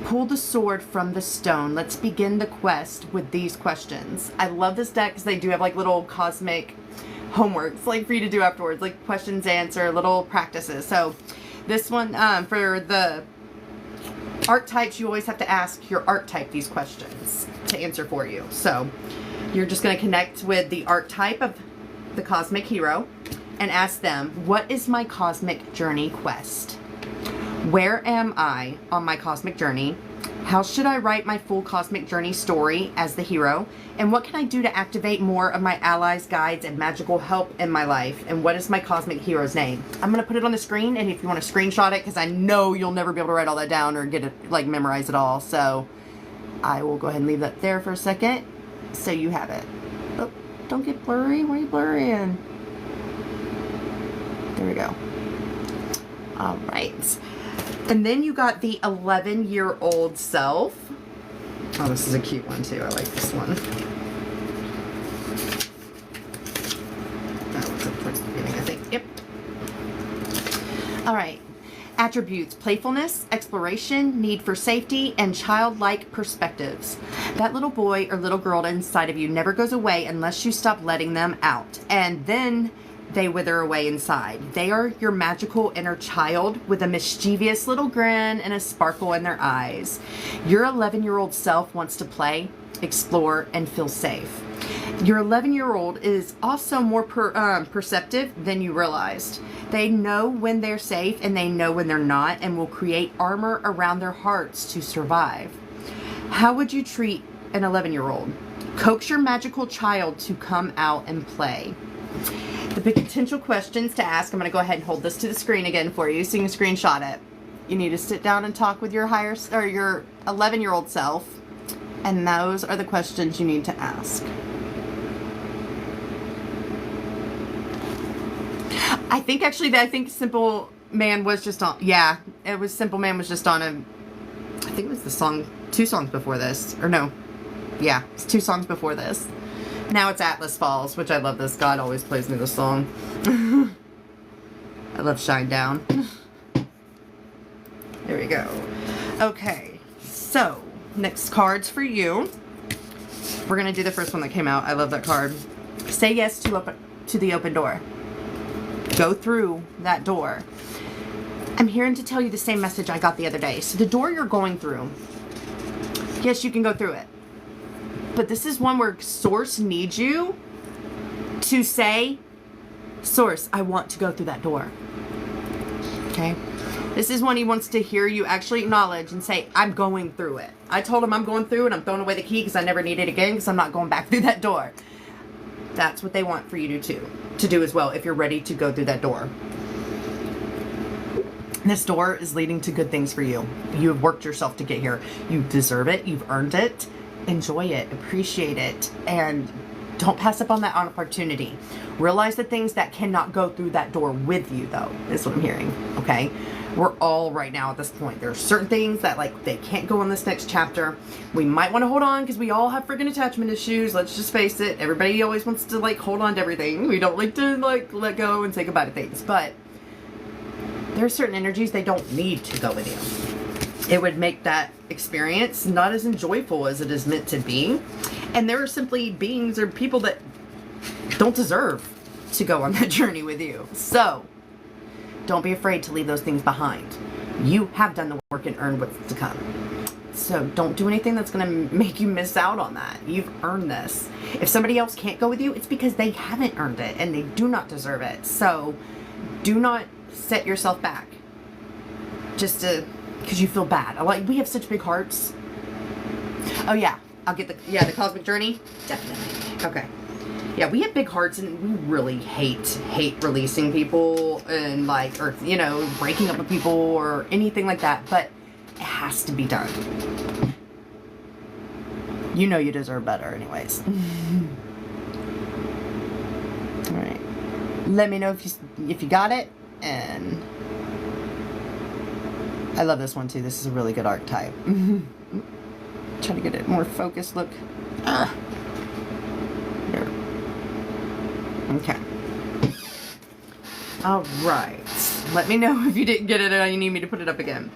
Pull the sword from the stone. Let's begin the quest with these questions. I love this deck because they do have like little cosmic homeworks like for you to do afterwards, like questions, answer, little practices. So this one, for the archetypes, you always have to ask your archetype these questions to answer for you. So you're just going to connect with the archetype of the cosmic hero and ask them, what is my cosmic journey quest? Where am I on my cosmic journey? How should I write my full cosmic journey story as the hero? And what can I do to activate more of my allies, guides, and magical help in my life? And what is my cosmic hero's name? I'm going to put it on the screen, and if you want to screenshot it, because I know you'll never be able to write all that down or get it, like, memorize it all. So I will go ahead and leave that there for a second so you have it. Oh, don't get blurry. Why are you blurring? There we go. All right. And then you got the 11-year-old self. Oh, this is a cute one too. I like this one. That was up towards the beginning, I think. Yep. All right. Attributes: playfulness, exploration, need for safety, and childlike perspectives. That little boy or little girl inside of you never goes away unless you stop letting them out. And then they wither away inside. They are your magical inner child with a mischievous little grin and a sparkle in their eyes. Your 11-year-old self wants to play, explore, and feel safe. Your 11-year-old is also more perceptive than you realized. They know when they're safe and they know when they're not, and will create armor around their hearts to survive. How would you treat an 11-year-old? Coax your magical child to come out and play. The big potential questions to ask. I'm going to go ahead and hold this to the screen again for you so you can screenshot it. You need to sit down and talk with your your 11-year-old self, and those are the questions you need to ask. I think Simple Man was just on. Yeah, it was Simple Man was just on a. I think it was the song, 2 songs before this, or no, yeah, it's 2 songs before this. Now it's Atlas Falls, which I love this. God always plays me this song. I love Shine Down. There we go. Okay, so next cards for you. We're going to do the first one that came out. I love that card. Say yes to the open door. Go through that door. I'm here to tell you the same message I got the other day. So the door you're going through, yes, you can go through it. But this is one where Source needs you to say, Source, I want to go through that door. Okay? This is one he wants to hear you actually acknowledge and say, I'm going through it. I told him I'm going through it. I'm throwing away the key because I never need it again because I'm not going back through that door. That's what they want for you to do as well if you're ready to go through that door. This door is leading to good things for you. You have worked yourself to get here. You deserve it. You've earned it. Enjoy it, appreciate it, and don't pass up on that opportunity. Realize the things that cannot go through that door with you, though, is what I'm hearing, okay? We're all right now at this point. There are certain things that, like, they can't go in this next chapter. We might want to hold on because we all have freaking attachment issues. Let's just face it. Everybody always wants to, like, hold on to everything. We don't like to, like, let go and say goodbye to things. But there are certain energies they don't need to go with you. It would make that experience not as enjoyable as it is meant to be. And there are simply beings or people that don't deserve to go on that journey with you. So don't be afraid to leave those things behind. You have done the work and earned what's to come. So don't do anything that's going to make you miss out on that. You've earned this. If somebody else can't go with you, it's because they haven't earned it and they do not deserve it. So do not set yourself back just because you feel bad. We have such big hearts. Oh yeah, I'll get the cosmic journey. Definitely. Okay. Yeah, we have big hearts and we really hate releasing people and or breaking up with people or anything like that, but it has to be done. You know you deserve better anyways. All right. Let me know if you got it. And I love this one too. This is a really good archetype. Try to get it more focused. Look. There. Okay. All right. Let me know if you didn't get it or you need me to put it up again.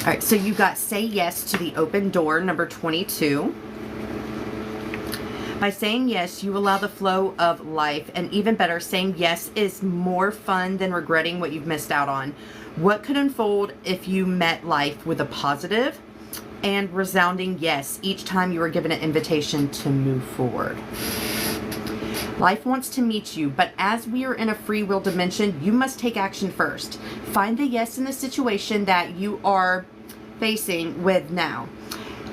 All right. So you got say yes to the open door, number 22. By saying yes, you allow the flow of life, and even better, saying yes is more fun than regretting what you've missed out on. What could unfold if you met life with a positive and resounding yes each time you were given an invitation to move forward? Life wants to meet you, but as we are in a free will dimension, you must take action first. Find the yes in the situation that you are facing with now.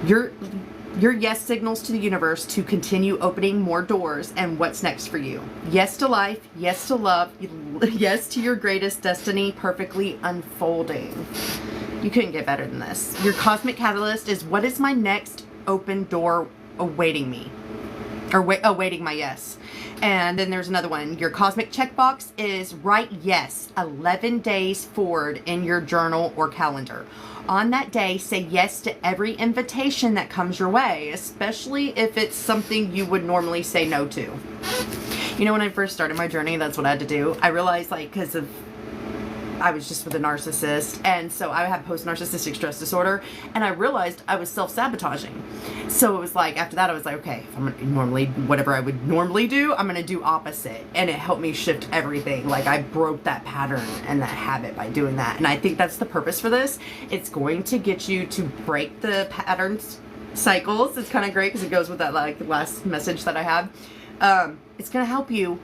Your yes signals to the universe to continue opening more doors and what's next for you. Yes to life, yes to love, yes to your greatest destiny perfectly unfolding. You couldn't get better than this. Your cosmic catalyst is, what is my next open door awaiting me? Or awaiting my yes. And then there's another one. Your cosmic checkbox is write yes 11 days forward in your journal or calendar. On that day, say yes to every invitation that comes your way, especially if it's something you would normally say no to. You know, when I first started my journey, that's what I had to do. I realized, like, I was just with a narcissist, and so I had post-narcissistic stress disorder, and I realized I was self-sabotaging. So it was like, after that I was like, okay, if I'm gonna whatever I would normally do, I'm gonna do opposite. And it helped me shift everything. Like, I broke that pattern and that habit by doing that. And I think that's the purpose for this. It's going to get you to break the patterns cycles. It's kind of great because it goes with that, like, last message that I had. It's gonna help you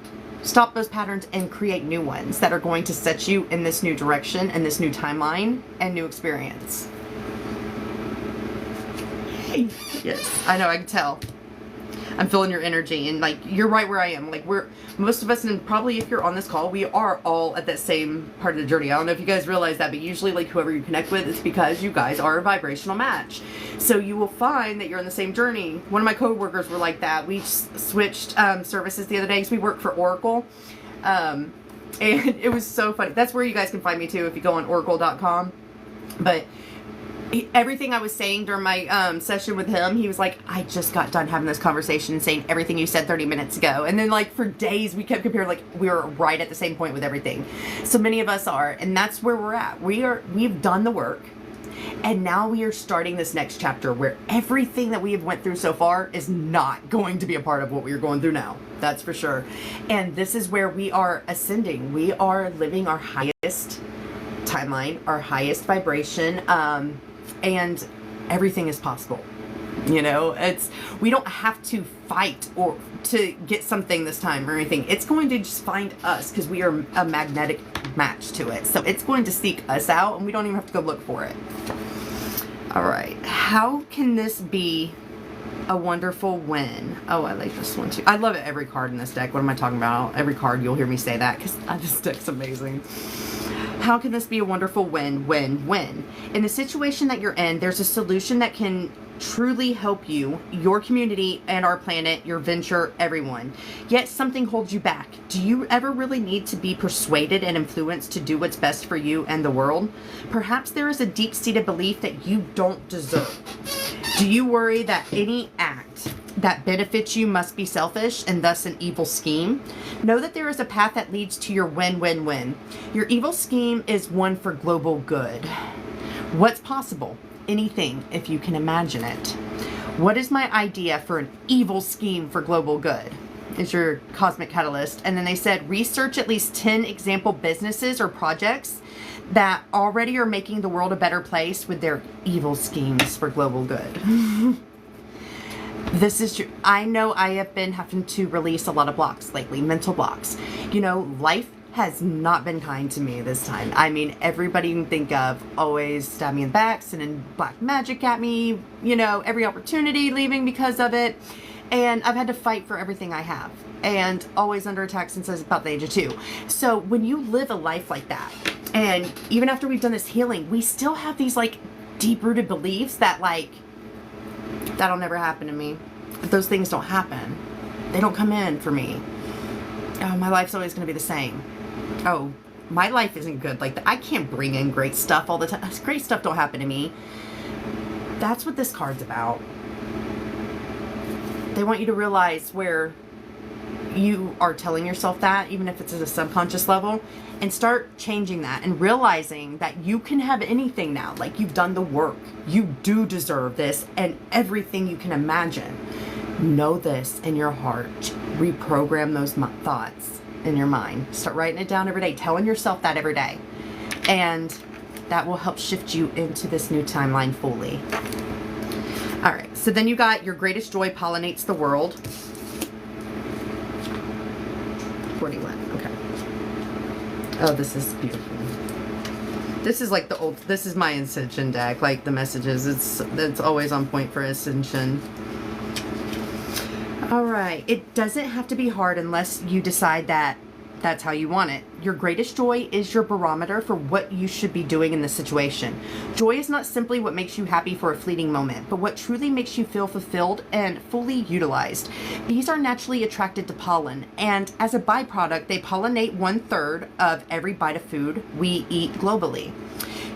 stop those patterns and create new ones that are going to set you in this new direction and this new timeline and new experience. Yes, I know, I can tell. I'm feeling your energy, and like, you're right where I am. Like, most of us, and probably if you're on this call, we are all at that same part of the journey. I don't know if you guys realize that, but usually, like, whoever you connect with, it's because you guys are a vibrational match. So you will find that you're on the same journey. One of my coworkers were like that. We switched services the other day because we work for Oracle. And it was so funny. That's where you guys can find me too if you go on oracle.com. But everything I was saying during my session with him, he was like, I just got done having this conversation and saying everything you said 30 minutes ago. And then, like, for days we kept comparing, like, we were right at the same point with everything. So many of us are, and that's where we're at. We've done the work, and now we are starting this next chapter where everything that we have went through so far is not going to be a part of what we are going through now. That's for sure. And this is where we are ascending. We are living our highest timeline, our highest vibration, and everything is possible. You know, we don't have to fight or to get something this time or anything. It's going to just find us because we are a magnetic match to it. So it's going to seek us out, and we don't even have to go look for it. All right. How can this be a wonderful win? Oh, I like this one too. I love it. Every card in this deck. What am I talking about? Every card, you'll hear me say that because this deck's amazing. How can this be a wonderful win, win, win? In the situation that you're in, there's a solution that can truly help you, your community, and our planet, your venture, everyone. Yet something holds you back. Do you ever really need to be persuaded and influenced to do what's best for you and the world? Perhaps there is a deep-seated belief that you don't deserve. Do you worry that any act that benefits you must be selfish and thus an evil scheme? Know that there is a path that leads to your win-win-win. Your evil scheme is one for global good. What's possible? Anything, if you can imagine it. What is my idea for an evil scheme for global good? Is your cosmic catalyst. And then they said, research at least 10 example businesses or projects that already are making the world a better place with their evil schemes for global good. This is true. I know I have been having to release a lot of blocks lately, mental blocks. You know, life has not been kind to me this time. I mean, everybody you can think of always stab me in the back, sending black magic at me, you know, every opportunity leaving because of it. And I've had to fight for everything I have, and always under attack since I was about the age of 2. So when you live a life like that, and even after we've done this healing, we still have these, like, deep-rooted beliefs that, like, That'll never happen to me. Those things don't happen. They don't come in for me. Oh, my life's always going to be the same. Oh, my life isn't good like that. I can't bring in great stuff all the time. Great stuff don't happen to me. That's what this card's about. They want you to realize where you are telling yourself that, even if it's at a subconscious level, and start changing that and realizing that you can have anything now. Like, you've done the work. You do deserve this and everything you can imagine. Know this in your heart. Reprogram those thoughts in your mind. Start writing it down every day, telling yourself that every day. And that will help shift you into this new timeline fully. All right, so then you got your greatest joy pollinates the world. 41, okay. Oh, this is beautiful. This is like this is my Ascension deck, like the messages. It's always on point for Ascension. All right, it doesn't have to be hard unless you decide that that's how you want it. Your greatest joy is your barometer for what you should be doing in this situation. Joy is not simply what makes you happy for a fleeting moment, but what truly makes you feel fulfilled and fully utilized. Bees are naturally attracted to pollen, and as a byproduct, they pollinate 1/3 of every bite of food we eat globally.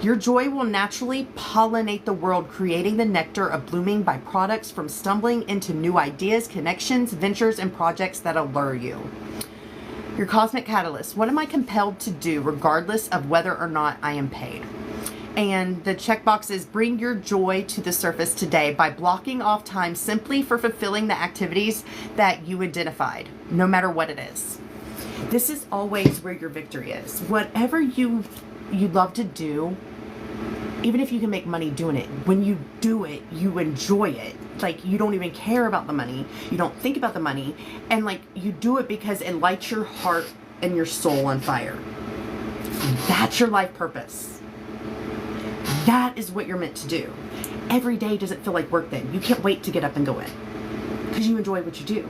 Your joy will naturally pollinate the world, creating the nectar of blooming byproducts from stumbling into new ideas, connections, ventures, and projects that allure you. Your cosmic catalyst. What am I compelled to do regardless of whether or not I am paid? And the checkbox is bring your joy to the surface today by blocking off time simply for fulfilling the activities that you identified, no matter what it is. This is always where your victory is. Whatever you love to do, even if you can make money doing it, when you do it, you enjoy it. Like, you don't even care about the money. You don't think about the money. And like, you do it because it lights your heart and your soul on fire. That's your life purpose. That is what you're meant to do. Every day doesn't feel like work then. You can't wait to get up and go in because you enjoy what you do.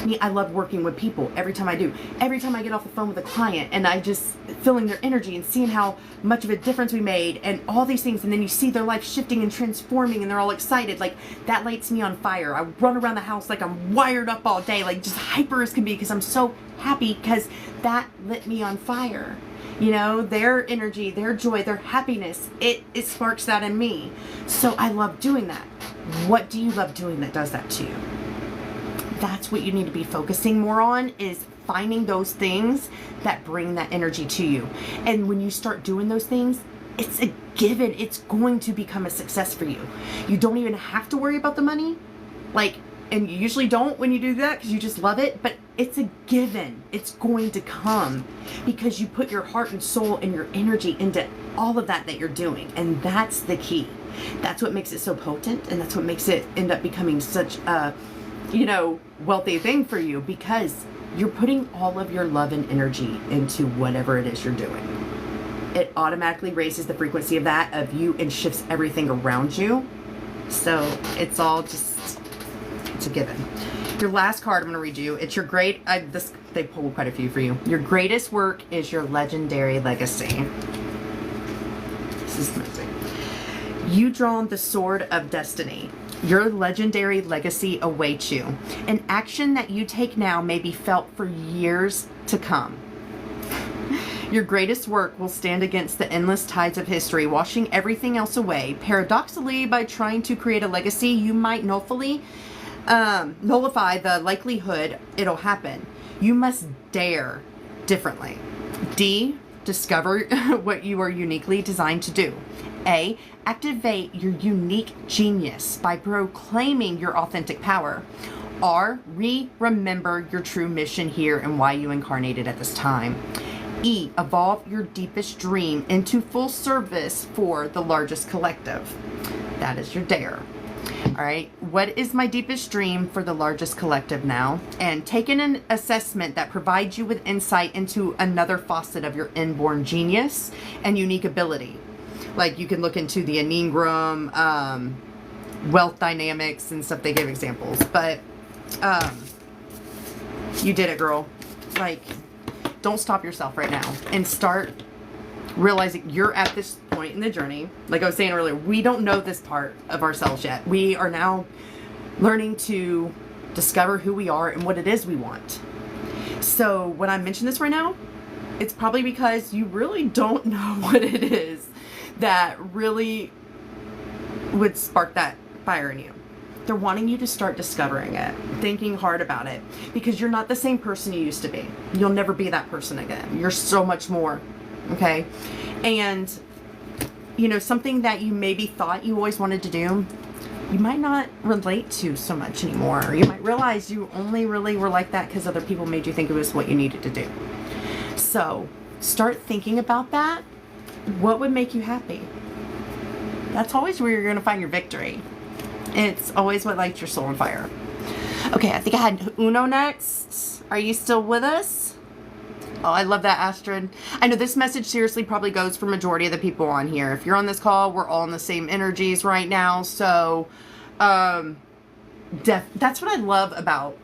Me, I love working with people every time I do. Every time I get off the phone with a client and I just feeling their energy and seeing how much of a difference we made and all these things, and then you see their life shifting and transforming and they're all excited, like that lights me on fire. I run around the house like I'm wired up all day, like just hyper as can be, because I'm so happy because that lit me on fire. You know, their energy, their joy, their happiness, it sparks that in me. So I love doing that. What do you love doing that does that to you? That's what you need to be focusing more on, is finding those things that bring that energy to you. And when you start doing those things, it's a given. It's going to become a success for you. You don't even have to worry about the money. Like, and you usually don't when you do that because you just love it, but it's a given. It's going to come because you put your heart and soul and your energy into all of that you're doing. And that's the key. That's what makes it so potent, and that's what makes it end up becoming such a, you know, wealthy thing for you, because you're putting all of your love and energy into whatever it is you're doing. It automatically raises the frequency of that, of you, and shifts everything around you. So it's all just, it's a given. Your last card I'm going to read you. It's your they pulled quite a few for you. Your greatest work is your legendary legacy. This is amazing. You drawn the sword of destiny. Your legendary legacy awaits you. An action that you take now may be felt for years to come. Your greatest work will stand against the endless tides of history, washing everything else away. Paradoxically, by trying to create a legacy, you might nullify the likelihood it'll happen. You must dare differently. D, discover what you are uniquely designed to do. A, activate your unique genius by proclaiming your authentic power. R, remember your true mission here and why you incarnated at this time. E, evolve your deepest dream into full service for the largest collective. That is your dare. All right, what is my deepest dream for the largest collective now? And take in an assessment that provides you with insight into another facet of your inborn genius and unique ability. Like, you can look into the Enneagram, wealth dynamics and stuff. They give examples, but you did it, girl. Like, don't stop yourself right now and start realizing you're at this point in the journey. Like I was saying earlier, we don't know this part of ourselves yet. We are now learning to discover who we are and what it is we want. So when I mention this right now, it's probably because you really don't know what it is that really would spark that fire in you. They're wanting you to start discovering it, thinking hard about it, because you're not the same person you used to be. You'll never be that person again. You're so much more, okay? And, you know, something that you maybe thought you always wanted to do, you might not relate to so much anymore. Or you might realize you only really were like that because other people made you think it was what you needed to do. So start thinking about that. What would make you happy? That's always where you're going to find your victory. It's always what lights your soul on fire. Okay, I think I had Uno next. Are you still with us? Oh, I love that, Astrid. I know this message seriously probably goes for majority of the people on here. If you're on this call, we're all in the same energies right now. So, that's what I love about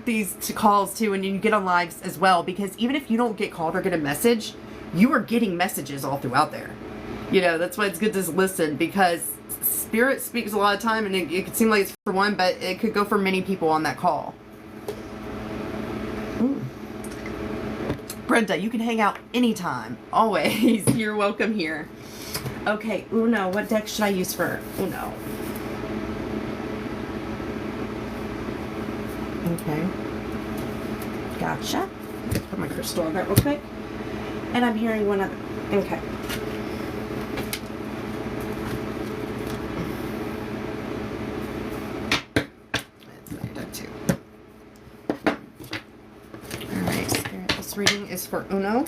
these calls too, and you get on lives as well, because even if you don't get called or get a message, you are getting messages all throughout there. You know, that's why it's good to listen, because Spirit speaks a lot of time, and it could seem like it's for one, but it could go for many people on that call. Ooh. Brenda, you can hang out anytime. Always. You're welcome here. Okay, Uno. What deck should I use for Uno? Okay. Gotcha. Put my crystal on that real quick. And I'm hearing one other. Okay. This reading is for Uno.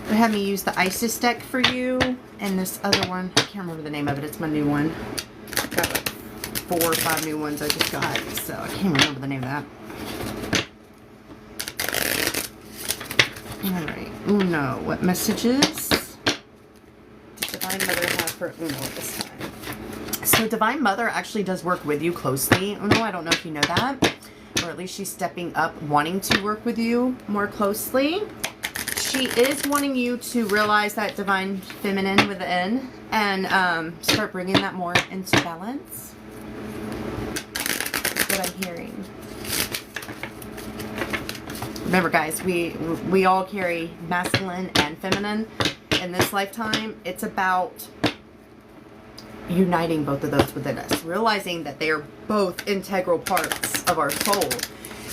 They had me use the Isis deck for you, and this other one, I can't remember the name of it, it's my new one. I've got like 4 or 5 new ones I just got, so I can't remember the name of that. Alright, Uno, what messages does Divine Mother have for Uno at this time? So Divine Mother actually does work with you closely, Uno. I don't know if you know that. Or at least she's stepping up, wanting to work with you more closely. She is wanting you to realize that divine feminine within and start bringing that more into balance. That's what I'm hearing. Remember, guys, we all carry masculine and feminine in this lifetime. It's about uniting both of those within us, realizing that they are both integral parts of our soul,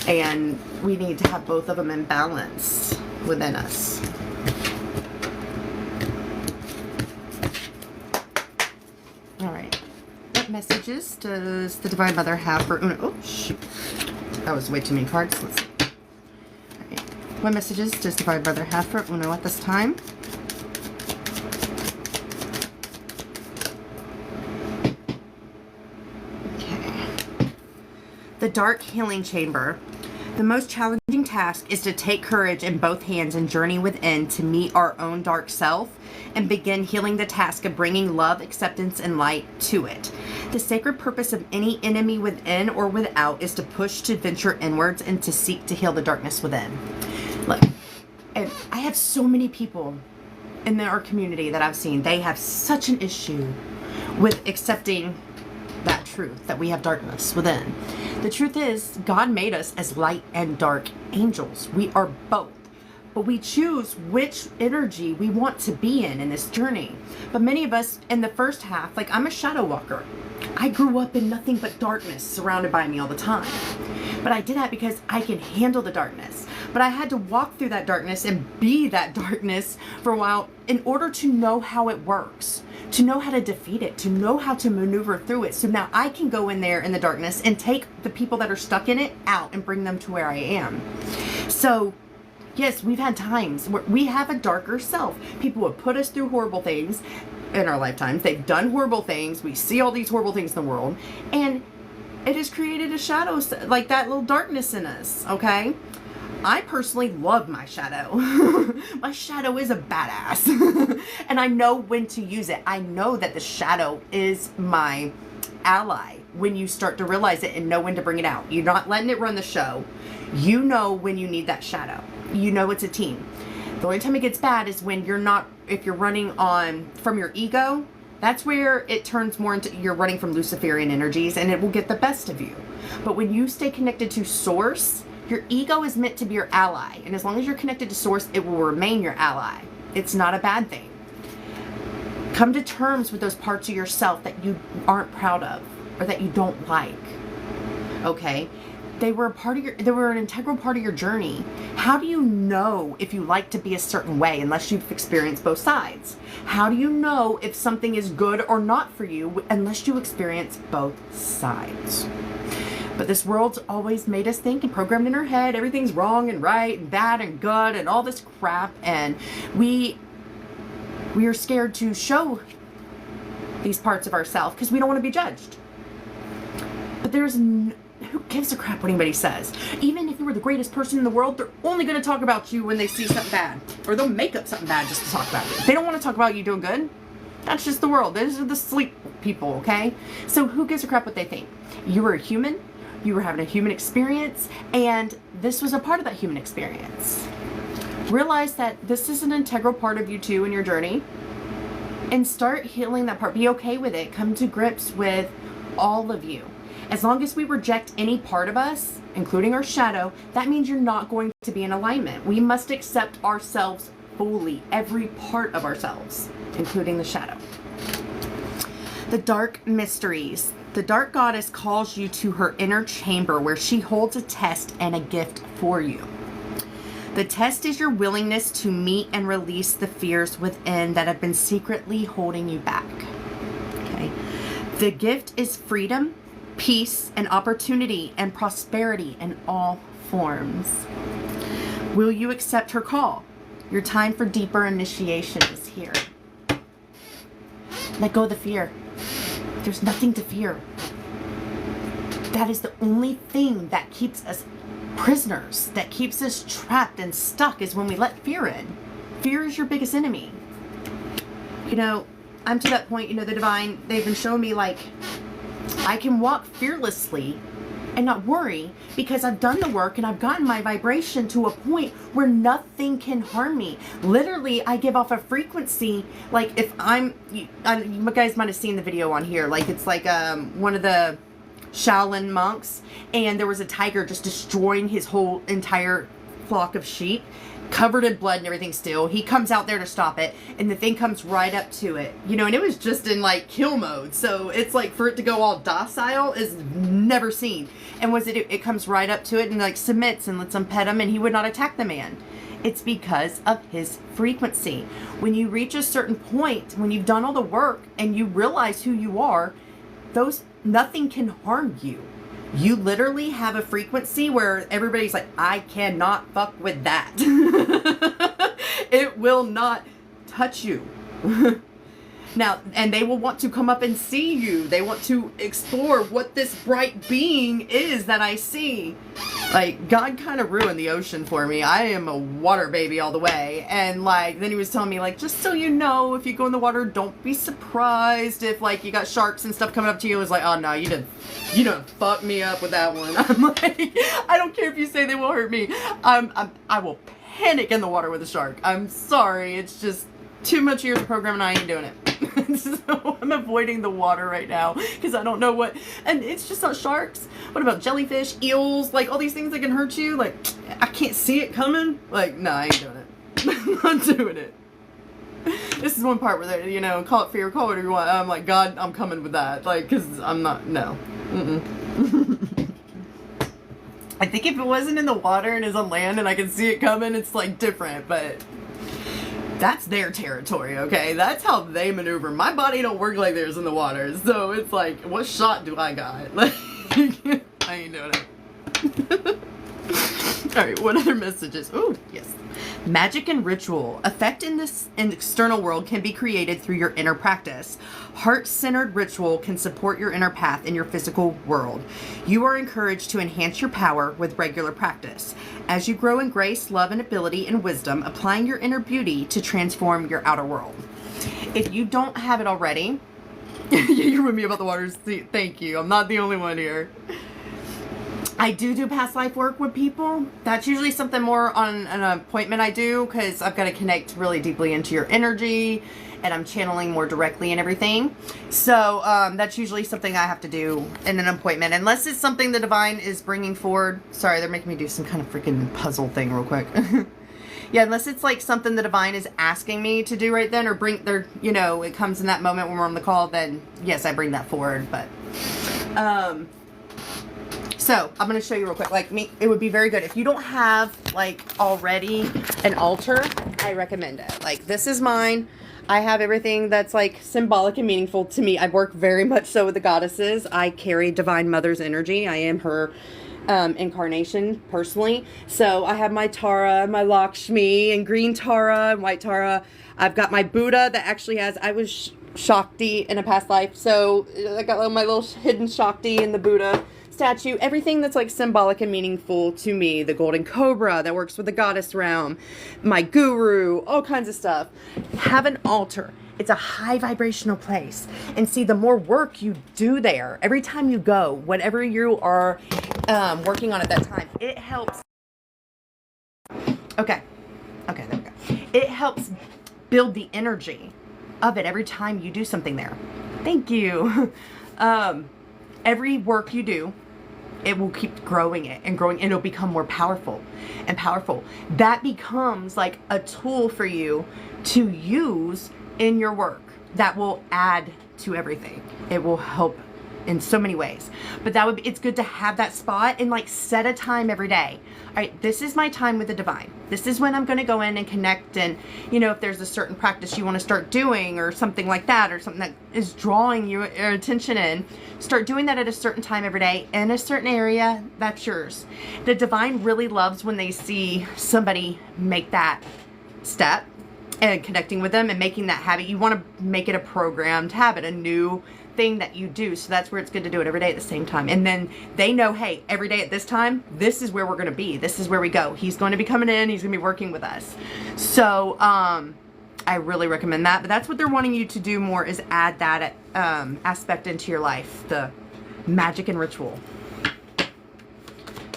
and we need to have both of them in balance within us. All right, what messages does the Divine Mother have for Uno? Oh shoot, that was way too many cards. Let's see. All right. What messages does Divine Mother have for Uno at this time? The Dark Healing Chamber. The most challenging task is to take courage in both hands and journey within to meet our own dark self and begin healing the task of bringing love, acceptance, and light to it. The sacred purpose of any enemy within or without is to push to venture inwards and to seek to heal the darkness within. Look, and I have so many people in our community that I've seen, they have such an issue with accepting that truth, that we have darkness within. The truth is, God made us as light and dark angels. We are both. But we choose which energy we want to be in this journey. But many of us in the first half, like I'm a shadow walker. I grew up in nothing but darkness surrounded by me all the time. But I did that because I can handle the darkness. But I had to walk through that darkness and be that darkness for a while in order to know how it works, to know how to defeat it, to know how to maneuver through it. So now I can go in there in the darkness and take the people that are stuck in it out and bring them to where I am. So yes, we've had times where we have a darker self. People have put us through horrible things in our lifetimes. They've done horrible things. We see all these horrible things in the world. And it has created a shadow, like that little darkness in us, okay? I personally love my shadow. My shadow is a badass. And I know when to use it. I know that the shadow is my ally when you start to realize it and know when to bring it out. You're not letting it run the show. You know when you need that shadow. You know it's a team. The only time it gets bad is when if you're running on from your ego. That's where it turns more into you're running from Luciferian energies, and it will get the best of you. But when you stay connected to Source, your ego is meant to be your ally. And as long as you're connected to Source, it will remain your ally. It's not a bad thing. Come to terms with those parts of yourself that you aren't proud of or that you don't like. Okay? They were an integral part of your journey. How do you know if you like to be a certain way unless you've experienced both sides? How do you know if something is good or not for you unless you experience both sides? But this world's always made us think and programmed in our head everything's wrong and right and bad and good and all this crap, and we are scared to show these parts of ourselves because we don't want to be judged. But who gives a crap what anybody says? Even if you were the greatest person in the world, they're only going to talk about you when they see something bad. Or they'll make up something bad just to talk about you. They don't want to talk about you doing good. That's just the world. Those are the sleep people, okay? So who gives a crap what they think? You were a human. You were having a human experience. And this was a part of that human experience. Realize that this is an integral part of you too in your journey. And start healing that part. Be okay with it. Come to grips with all of you. As long as we reject any part of us, including our shadow, that means you're not going to be in alignment. We must accept ourselves fully, every part of ourselves, including the shadow. The dark mysteries. The dark goddess calls you to her inner chamber where she holds a test and a gift for you. The test is your willingness to meet and release the fears within that have been secretly holding you back. Okay. The gift is freedom, peace, and opportunity, and prosperity in all forms. Will you accept her call? Your time for deeper initiation is here. Let go of the fear. There's nothing to fear. That is the only thing that keeps us prisoners, that keeps us trapped and stuck, is when we let fear in. Fear is your biggest enemy. You know, I'm to that point, the divine, they've been showing me like, I can walk fearlessly and not worry because I've done the work and I've gotten my vibration to a point where nothing can harm me. Literally, I give off a frequency, like if you guys might have seen the video on here, like it's like one of the Shaolin monks, and there was a tiger just destroying his whole entire flock of sheep, covered in blood and everything still. He comes out there to stop it, and the thing comes right up to it. And it was just in like kill mode. So it's like for it to go all docile is never seen. And it comes right up to it and like submits and lets him pet him, and he would not attack the man. It's because of his frequency. When you reach a certain point, when you've done all the work and you realize who you are, nothing can harm you. You literally have a frequency where everybody's like, I cannot fuck with that. It will not touch you. Now, and they will want to come up and see you. They want to explore what this bright being is that I see. Like, God kind of ruined the ocean for me. I am a water baby all the way. And like, then he was telling me like, just so you know, if you go in the water, don't be surprised if like you got sharks and stuff coming up to you. It was like, oh no, you done fucked me up with that one. I'm like, I don't care if you say they won't hurt me. I will panic in the water with a shark. I'm sorry. It's just too much years of programming. I ain't doing it. So I'm avoiding the water right now because I don't know what, and it's just not sharks. What about jellyfish, eels, like all these things that can hurt you? Like, I can't see it coming. Like, no, I ain't doing it. I'm not doing it. This is one part where they, call it fear, call it whatever you want. I'm like, God, I'm coming with that. Like, because I'm not, no. I think if it wasn't in the water and is on land and I can see it coming, it's like different, but that's their territory, okay? That's how they maneuver. My body don't work like theirs in the water. So it's like, what shot do I got? Like, I ain't doing it. Alright, what other messages? Oh, yes. Magic and ritual. Effect in this external world can be created through your inner practice. Heart-centered ritual can support your inner path in your physical world. You are encouraged to enhance your power with regular practice. As you grow in grace, love, and ability and wisdom, applying your inner beauty to transform your outer world. If you don't have it already, you're with me about the waters. Thank you. I'm not the only one here. I do past life work with people. That's usually something more on an appointment I do, because I've got to connect really deeply into your energy, and I'm channeling more directly and everything. So that's usually something I have to do in an appointment, unless it's something the divine is bringing forward. Sorry, they're making me do some kind of freaking puzzle thing real quick. Yeah, unless it's like something the divine is asking me to do right then, or bring their, you know, it comes in that moment when we're on the call, then yes, I bring that forward. But so I'm going to show you real quick. Like me, it would be very good if you don't have like already an altar. I recommend it. Like, this is mine. I have everything that's like symbolic and meaningful to me. I work very much so with the goddesses. I carry Divine Mother's energy. I am her incarnation personally. So I have my Tara, my Lakshmi, and green Tara and white Tara. I've got my Buddha that actually has, I was Shakti in a past life. So I got my little hidden Shakti in the Buddha statue. Everything that's like symbolic and meaningful to me. The golden cobra that works with the goddess realm, my guru, all kinds of stuff. Have an altar. It's a high vibrational place. And see, the more work you do there, every time you go, whatever you are working on at that time, it helps. Okay, there we go. It helps build the energy of it every time you do something there. Thank you. Every work you do, it will keep growing it and growing, and it'll become more powerful and powerful. That becomes like a tool for you to use in your work that will add to everything. It will help in so many ways. But that would be, it's good to have that spot and like set a time every day. All right, this is my time with the divine. This is when I'm going to go in and connect, and you know, if there's a certain practice you want to start doing or something like that, or something that is drawing your attention in, start doing that at a certain time every day in a certain area. That's yours. The divine really loves when they see somebody make that step and connecting with them and making that habit. You want to make it a programmed habit, a new thing that you do. So that's where it's good to do it every day at the same time. And then they know, hey, every day at this time, this is where we're going to be. This is where we go. He's going to be coming in. He's going to be working with us. So I really recommend that. But that's what they're wanting you to do more, is add that aspect into your life, the magic and ritual.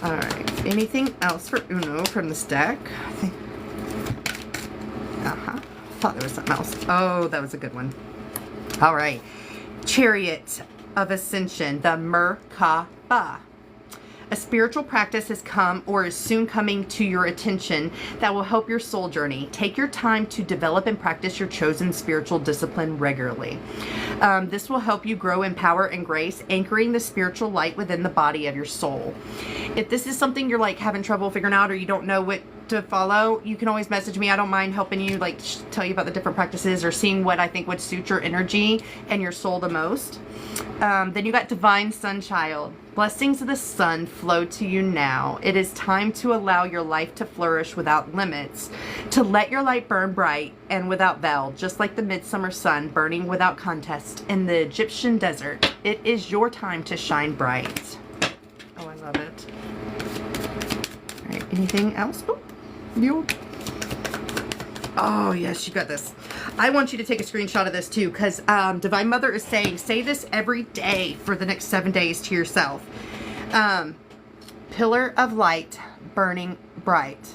All right. Anything else for Uno from this deck? I think. Thought there was something else. Oh, that was a good one. All right. Chariot of Ascension, the Merkaba. A spiritual practice has come or is soon coming to your attention that will help your soul journey. Take your time to develop and practice your chosen spiritual discipline regularly. This will help you grow in power and grace, anchoring the spiritual light within the body of your soul. If this is something you're like having trouble figuring out, or you don't know what to follow, you can always message me. I don't mind helping you, like tell you about the different practices or seeing what I think would suit your energy and your soul the most. Then you got Divine Sunchild. Blessings of the sun flow to you now. It is time to allow your life to flourish without limits, to let your light burn bright and without veil, just like the midsummer sun burning without contest in the Egyptian desert. It is your time to shine bright. Oh, I love it. All right, anything else? Oh, you. Oh, yes, you got this. I want you to take a screenshot of this too, because Divine Mother is saying, say this every day for the next 7 days to yourself. Pillar of light, burning bright.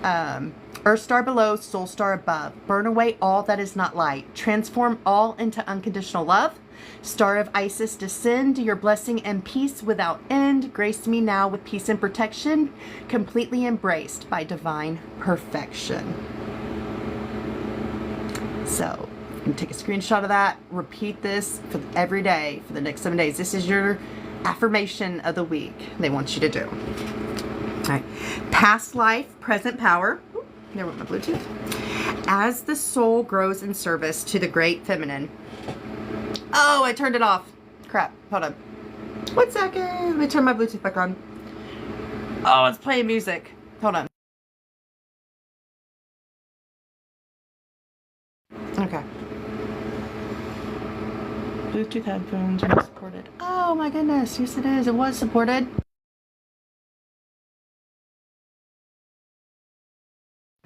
Earth star below, soul star above. Burn away all that is not light. Transform all into unconditional love. Star of Isis, descend your blessing and peace without end. Grace me now with peace and protection, completely embraced by divine perfection. So you can take a screenshot of that. Repeat this for every day for the next 7 days. This is your affirmation of the week they want you to do. All right. Past life, present power. Ooh, there went my Bluetooth. As the soul grows in service to the great feminine. Oh, I turned it off. Crap. Hold on. 1 second. Let me turn my Bluetooth back on. Oh, it's playing music. Hold on. Okay. Bluetooth headphones are not supported. Oh my goodness. Yes, it is. It was supported.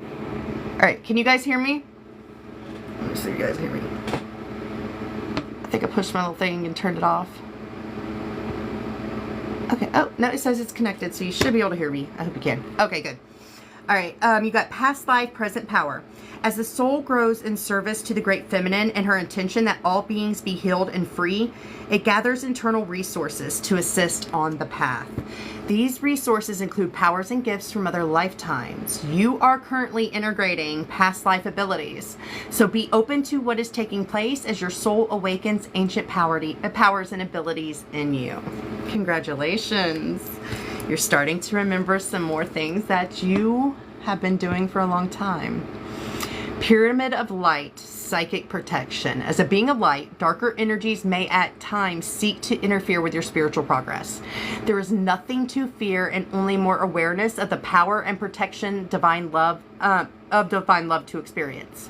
Alright, can you guys hear me? Let me see if you guys hear me. I think I pushed my little thing and turned it off. Okay. Okay. Oh, no, it says it's connected, so you should be able to hear me. I hope you can. Okay, good. All right. You got past life, present power. As the soul grows in service to the great feminine and her intention that all beings be healed and free, it gathers internal resources to assist on the path. These resources include powers and gifts from other lifetimes. You are currently integrating past life abilities, so be open to what is taking place as your soul awakens ancient powers and abilities in you. Congratulations. You're starting to remember some more things that you have been doing for a long time. Pyramid of light, psychic protection. As a being of light, darker energies may at times seek to interfere with your spiritual progress. There is nothing to fear and only more awareness of the power and protection divine love to experience.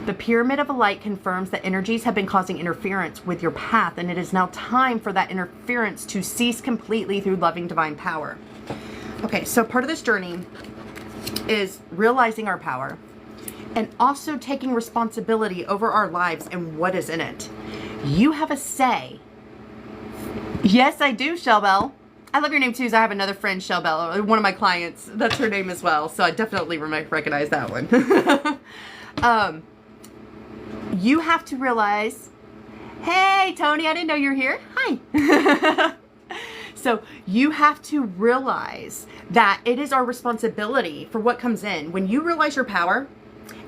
The pyramid of light confirms that energies have been causing interference with your path, and it is now time for that interference to cease completely through loving divine power. Okay, so part of this journey is realizing our power, and also taking responsibility over our lives and what is in it. You have a say. Yes, I do, Shellbell. I love your name too, so I have another friend, Shellbell, one of my clients. That's her name as well, so I definitely recognize that one. You have to realize, hey, Tony, I didn't know you were here. Hi. So you have to realize that it is our responsibility for what comes in. When you realize your power,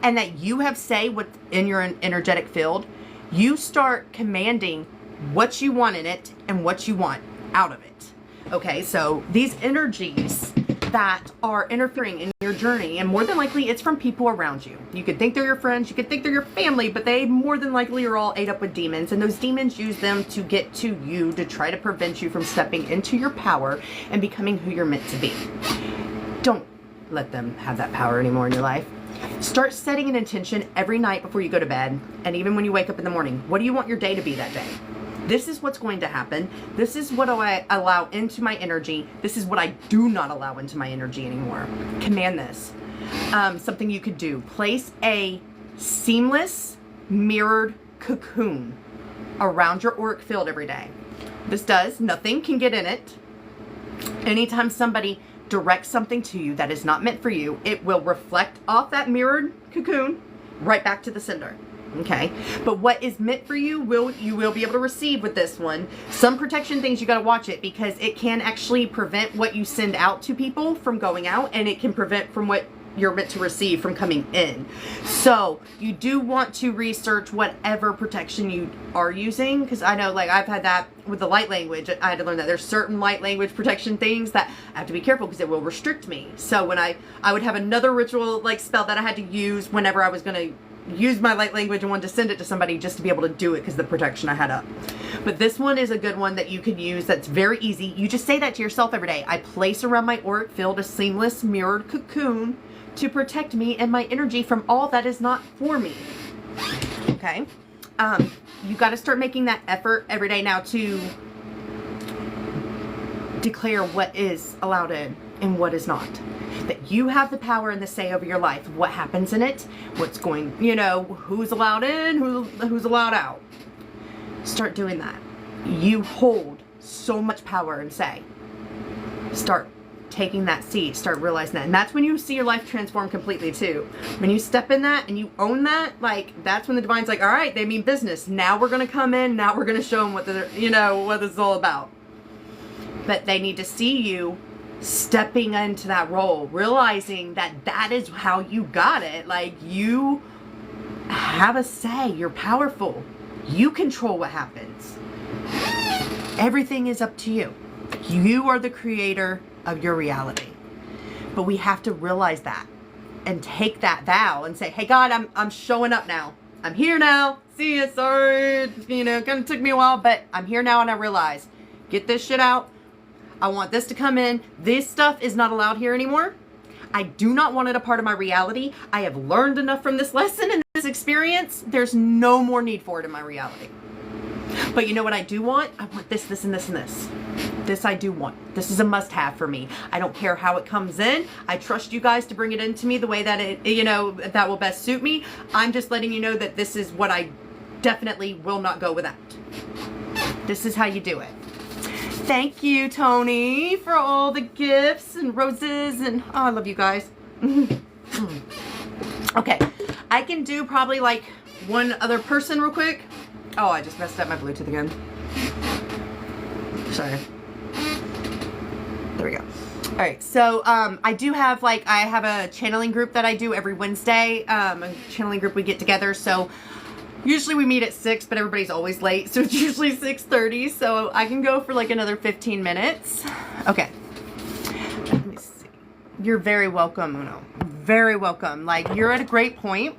and that you have say what's in your energetic field, you start commanding what you want in it and what you want out of it. Okay, so these energies that are interfering in your journey, and more than likely it's from people around you. You could think they're your friends, you could think they're your family, but they more than likely are all ate up with demons, and those demons use them to get to you to try to prevent you from stepping into your power and becoming who you're meant to be. Don't let them have that power anymore in your life. Start setting an intention every night before you go to bed, and even when you wake up in the morning. What do you want your day to be that day? This is what's going to happen. This is what I allow into my energy. This is what I do not allow into my energy anymore. Command this. Something you could do. Place a seamless mirrored cocoon around your auric field every day. This does. Nothing can get in it. Anytime somebody direct something to you that is not meant for you, it will reflect off that mirrored cocoon right back to the sender. Okay, but what is meant for you you will be able to receive with this one. Some protection things, you got to watch it, because it can actually prevent what you send out to people from going out, and it can prevent from what you're meant to receive from coming in. So you do want to research whatever protection you are using, because I know, like, I've had that with the light language. I had to learn that there's certain light language protection things that I have to be careful, because it will restrict me. So when I would have another ritual like spell that I had to use whenever I was going to use my light language and wanted to send it to somebody, just to be able to do it because of the protection I had up. But this one is a good one that you could use. That's very easy. You just say that to yourself every day. I place around my auric field a seamless mirrored cocoon to protect me and my energy from all that is not for me. Okay? You got to start making that effort every day now to declare what is allowed in and what is not. That you have the power and the say over your life. What happens in it, what's going, who's allowed in, who's allowed out. Start doing that. You hold so much power and say. Start taking that seat, start realizing that. And that's when you see your life transform completely too. When you step in that and you own that, like, that's when the divine's like, all right, they mean business. Now we're going to come in, now we're going to show them what what this is all about. But they need to see you stepping into that role, realizing that that is how you got it. Like, you have a say, you're powerful, you control what happens. Everything is up to you. You are the creator of your reality. But we have to realize that and take that vow and say, hey God, I'm showing up now. I'm here now. See ya, sorry, kind of took me a while, but I'm here now, and I realize, get this shit out. I want this to come in. This stuff is not allowed here anymore. I do not want it a part of my reality. I have learned enough from this lesson and this experience. There's no more need for it in my reality. But you know what I do want? I want this, this, and this, and this. This I do want. This is a must-have for me. I don't care how it comes in. I trust you guys to bring it into me the way that it, that will best suit me. I'm just letting you know that this is what I definitely will not go without. This is how you do it. Thank you, Tony, for all the gifts and roses, and oh, I love you guys. Okay, I can do probably like one other person real quick. Oh, I just messed up my Bluetooth again. Sorry. There we go. All right, so I do have I have a channeling group that I do every Wednesday. A channeling group we get together. So usually we meet at 6, but everybody's always late, so it's usually 6:30. So I can go for like another 15 minutes. Okay. Let me see. You're very welcome, Uno. Very welcome. Like, you're at a great point.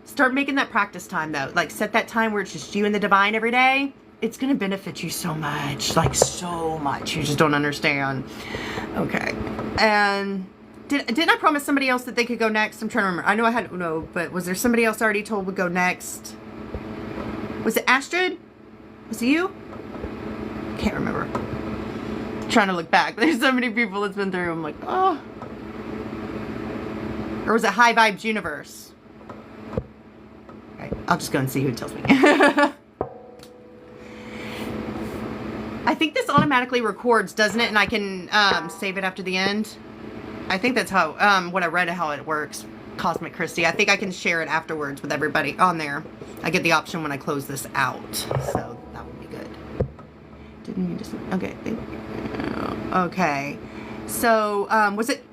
Start making that practice time though. Like, set that time where it's just you and the divine every day. It's gonna benefit you so much, like so much. You just don't understand. Okay. And didn't I promise somebody else that they could go next? I'm trying to remember. I know I had Uno, but was there somebody else already told would go next? Was it Astrid? Was it you? Can't remember. I'm trying to look back. There's so many people that's been through. I'm like, oh. Or was it High Vibes Universe? Okay, I'll just go and see who tells me. I think this automatically records, doesn't it? And I can save it after the end. I think that's how, when I read how it works. Cosmic Christie. I think I can share it afterwards with everybody on there. I get the option when I close this out. So that would be good. Didn't you just, okay. Thank you. Okay. So, was it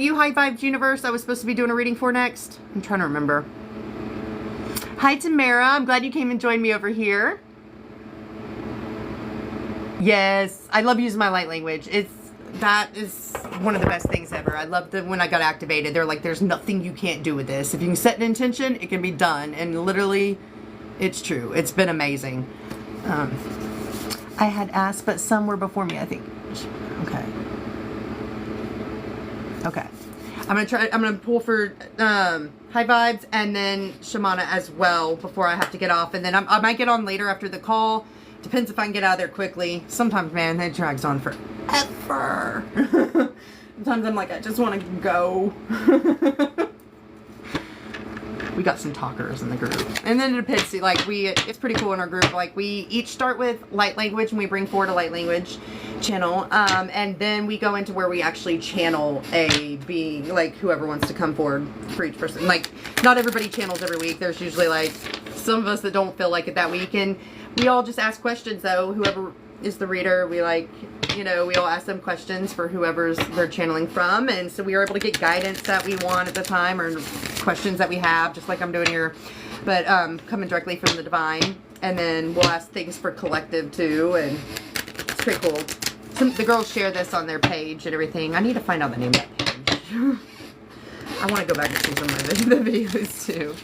you, High Vibes Universe, I was supposed to be doing a reading for next? I'm trying to remember. Hi, Tamara. I'm glad you came and joined me over here. Yes, I love using my light language. That is one of the best things ever. I love that when I got activated, they're like, there's nothing you can't do with this. If you can set an intention, it can be done. And literally, it's true. It's been amazing. I had asked, but some were before me, I think. Okay. Okay. I'm gonna pull for High Vibes and then Shamana as well before I have to get off. And then I might get on later after the call. Depends if I can get out of there quickly. Sometimes, man, that drags on forever. Sometimes I'm like, I just want to go. We got some talkers in the group. And then it depends, it's pretty cool in our group. Like, we each start with light language and we bring forward a light language channel. And then we go into where we actually channel a being, like whoever wants to come forward for each person. Like, not everybody channels every week. There's usually like some of us that don't feel like it that week. And we all just ask questions though. Whoever is the reader, we we all ask them questions for whoever's they're channeling from. And so we are able to get guidance that we want at the time or questions that we have, just like I'm doing here, but coming directly from the divine. And then we'll ask things for collective too, and it's pretty cool. The girls share this on their page and everything. I need to find out the name of that page. I want to go back and see some of the videos too.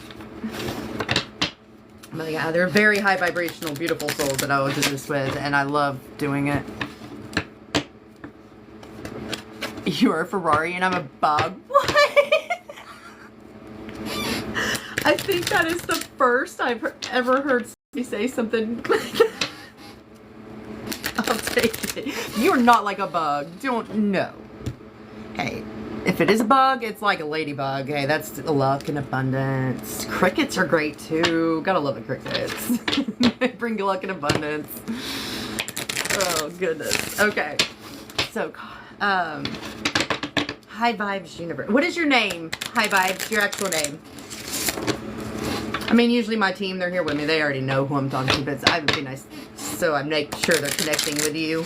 But yeah, they're very high vibrational, beautiful souls that I will do this with, and I love doing it. You're a Ferrari and I'm a bug. What? I think that is the first I've ever heard somebody say something like that. I'll take it. You're not like a bug. Don't know. Hey, if it is a bug, it's like a ladybug. Hey, that's luck and abundance. Crickets are great too. Gotta love the crickets. They bring luck and abundance. Oh goodness. Okay. So, High Vibes Universe. What is your name? High Vibes, your actual name. I mean, usually my team, they're here with me. They already know who I'm talking to, but I would be nice. So I make sure they're connecting with you.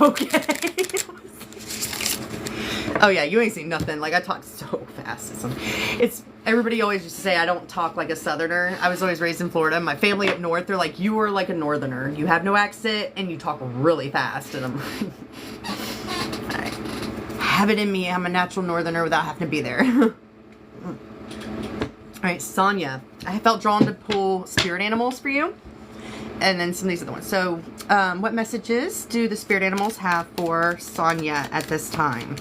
Okay. Oh yeah, you ain't seen nothing. Like, I talk so fast. It's everybody always used to say I don't talk like a southerner. I was always raised in Florida. My family up north, they're like, you are like a northerner. You have no accent and you talk really fast. And I'm like, alright. Have it in me. I'm a natural northerner without having to be there. Alright, Sonia. I felt drawn to pull spirit animals for you. And then some of these other ones. So, what messages do the spirit animals have for Sonia at this time?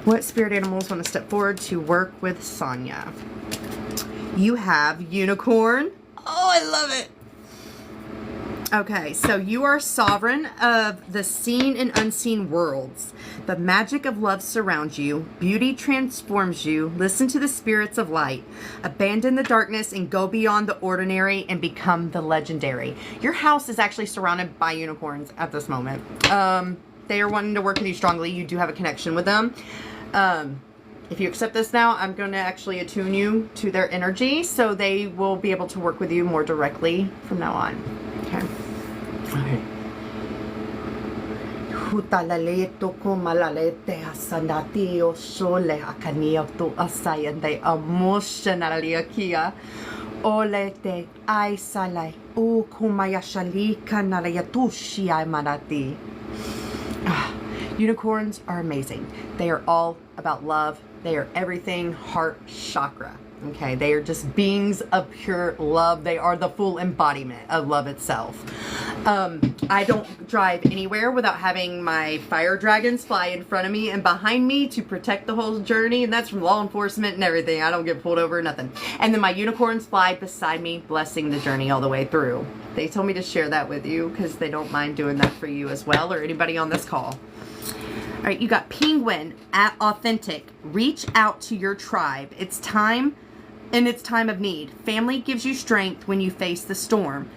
What spirit animals want to step forward to work with Sonia? You have unicorn. Oh, I love it. Okay, so you are sovereign of the seen and unseen worlds. The magic of love surrounds you. Beauty transforms you. Listen to the spirits of light. Abandon the darkness and go beyond the ordinary and become the legendary. Your house is actually surrounded by unicorns at this moment. They are wanting to work with you strongly. You do have a connection with them. If you accept this now, I'm going to actually attune you to their energy so they will be able to work with you more directly from now on. Okay. Okay. Hutalalito ko malalete hasanati o sole akania to asayande emotionalia kia olete ai salai o kumayashalika nalayatushi ai manati. Unicorns are amazing. They are all about love. They are everything heart chakra. Okay, they are just beings of pure love. They are the full embodiment of love itself. I don't drive anywhere without having my fire dragons fly in front of me and behind me to protect the whole journey. And that's from law enforcement and everything. I don't get pulled over or nothing. And then my unicorns fly beside me, blessing the journey all the way through. They told me to share that with you because they don't mind doing that for you as well, or anybody on this call. All right, you got Penguin at Authentic. Reach out to your tribe. It's time in its time of need. Family gives you strength when you face the storm.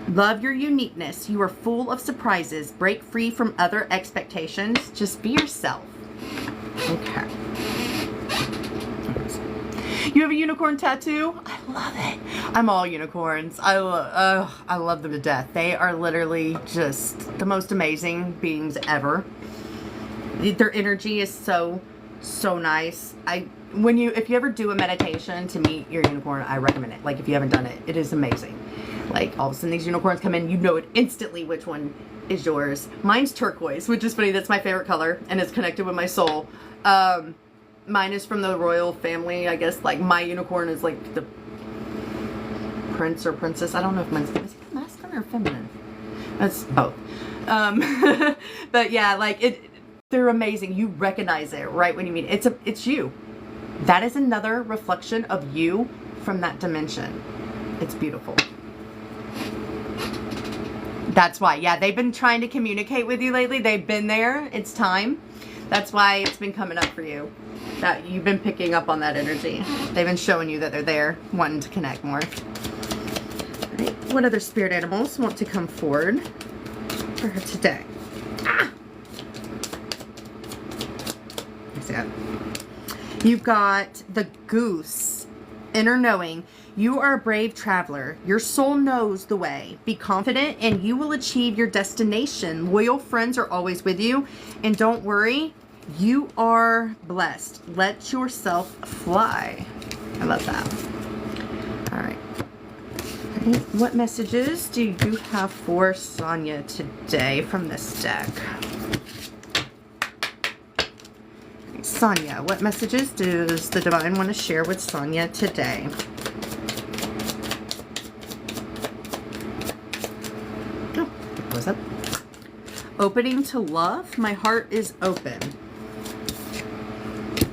Love your uniqueness. You are full of surprises. Break free from other expectations. Just be yourself. Okay. You have a unicorn tattoo? I love it. I'm all unicorns. I love them to death. They are literally just the most amazing beings ever. Their energy is so nice. If you ever do a meditation to meet your unicorn, I recommend it. Like, if you haven't done it, it is amazing. Like, all of a sudden these unicorns come in, you know it instantly which one is yours. Mine's turquoise, which is funny. That's my favorite color, and it's connected with my soul. Mine is from the royal family, I guess. Like, my unicorn is like the prince or princess. I don't know if mine's masculine or feminine. That's both. But yeah, like they're amazing. You recognize it right when you meet it. It's you. That is another reflection of you from that dimension. It's beautiful. That's why. Yeah, they've been trying to communicate with you lately. They've been there. It's time. That's why it's been coming up for you. That you've been picking up on that energy. They've been showing you that they're there, wanting to connect more. All right. What other spirit animals want to come forward for her today? You've got the goose, inner knowing. You are a brave traveler. Your soul knows the way. Be confident and you will achieve your destination. Loyal friends are always with you. And don't worry, you are blessed. Let yourself fly. I love that. All right. What messages do you have for Sonia today from this deck? Sonia, what messages does the Divine want to share with Sonia today? Oh, close up. Opening to love. My heart is open.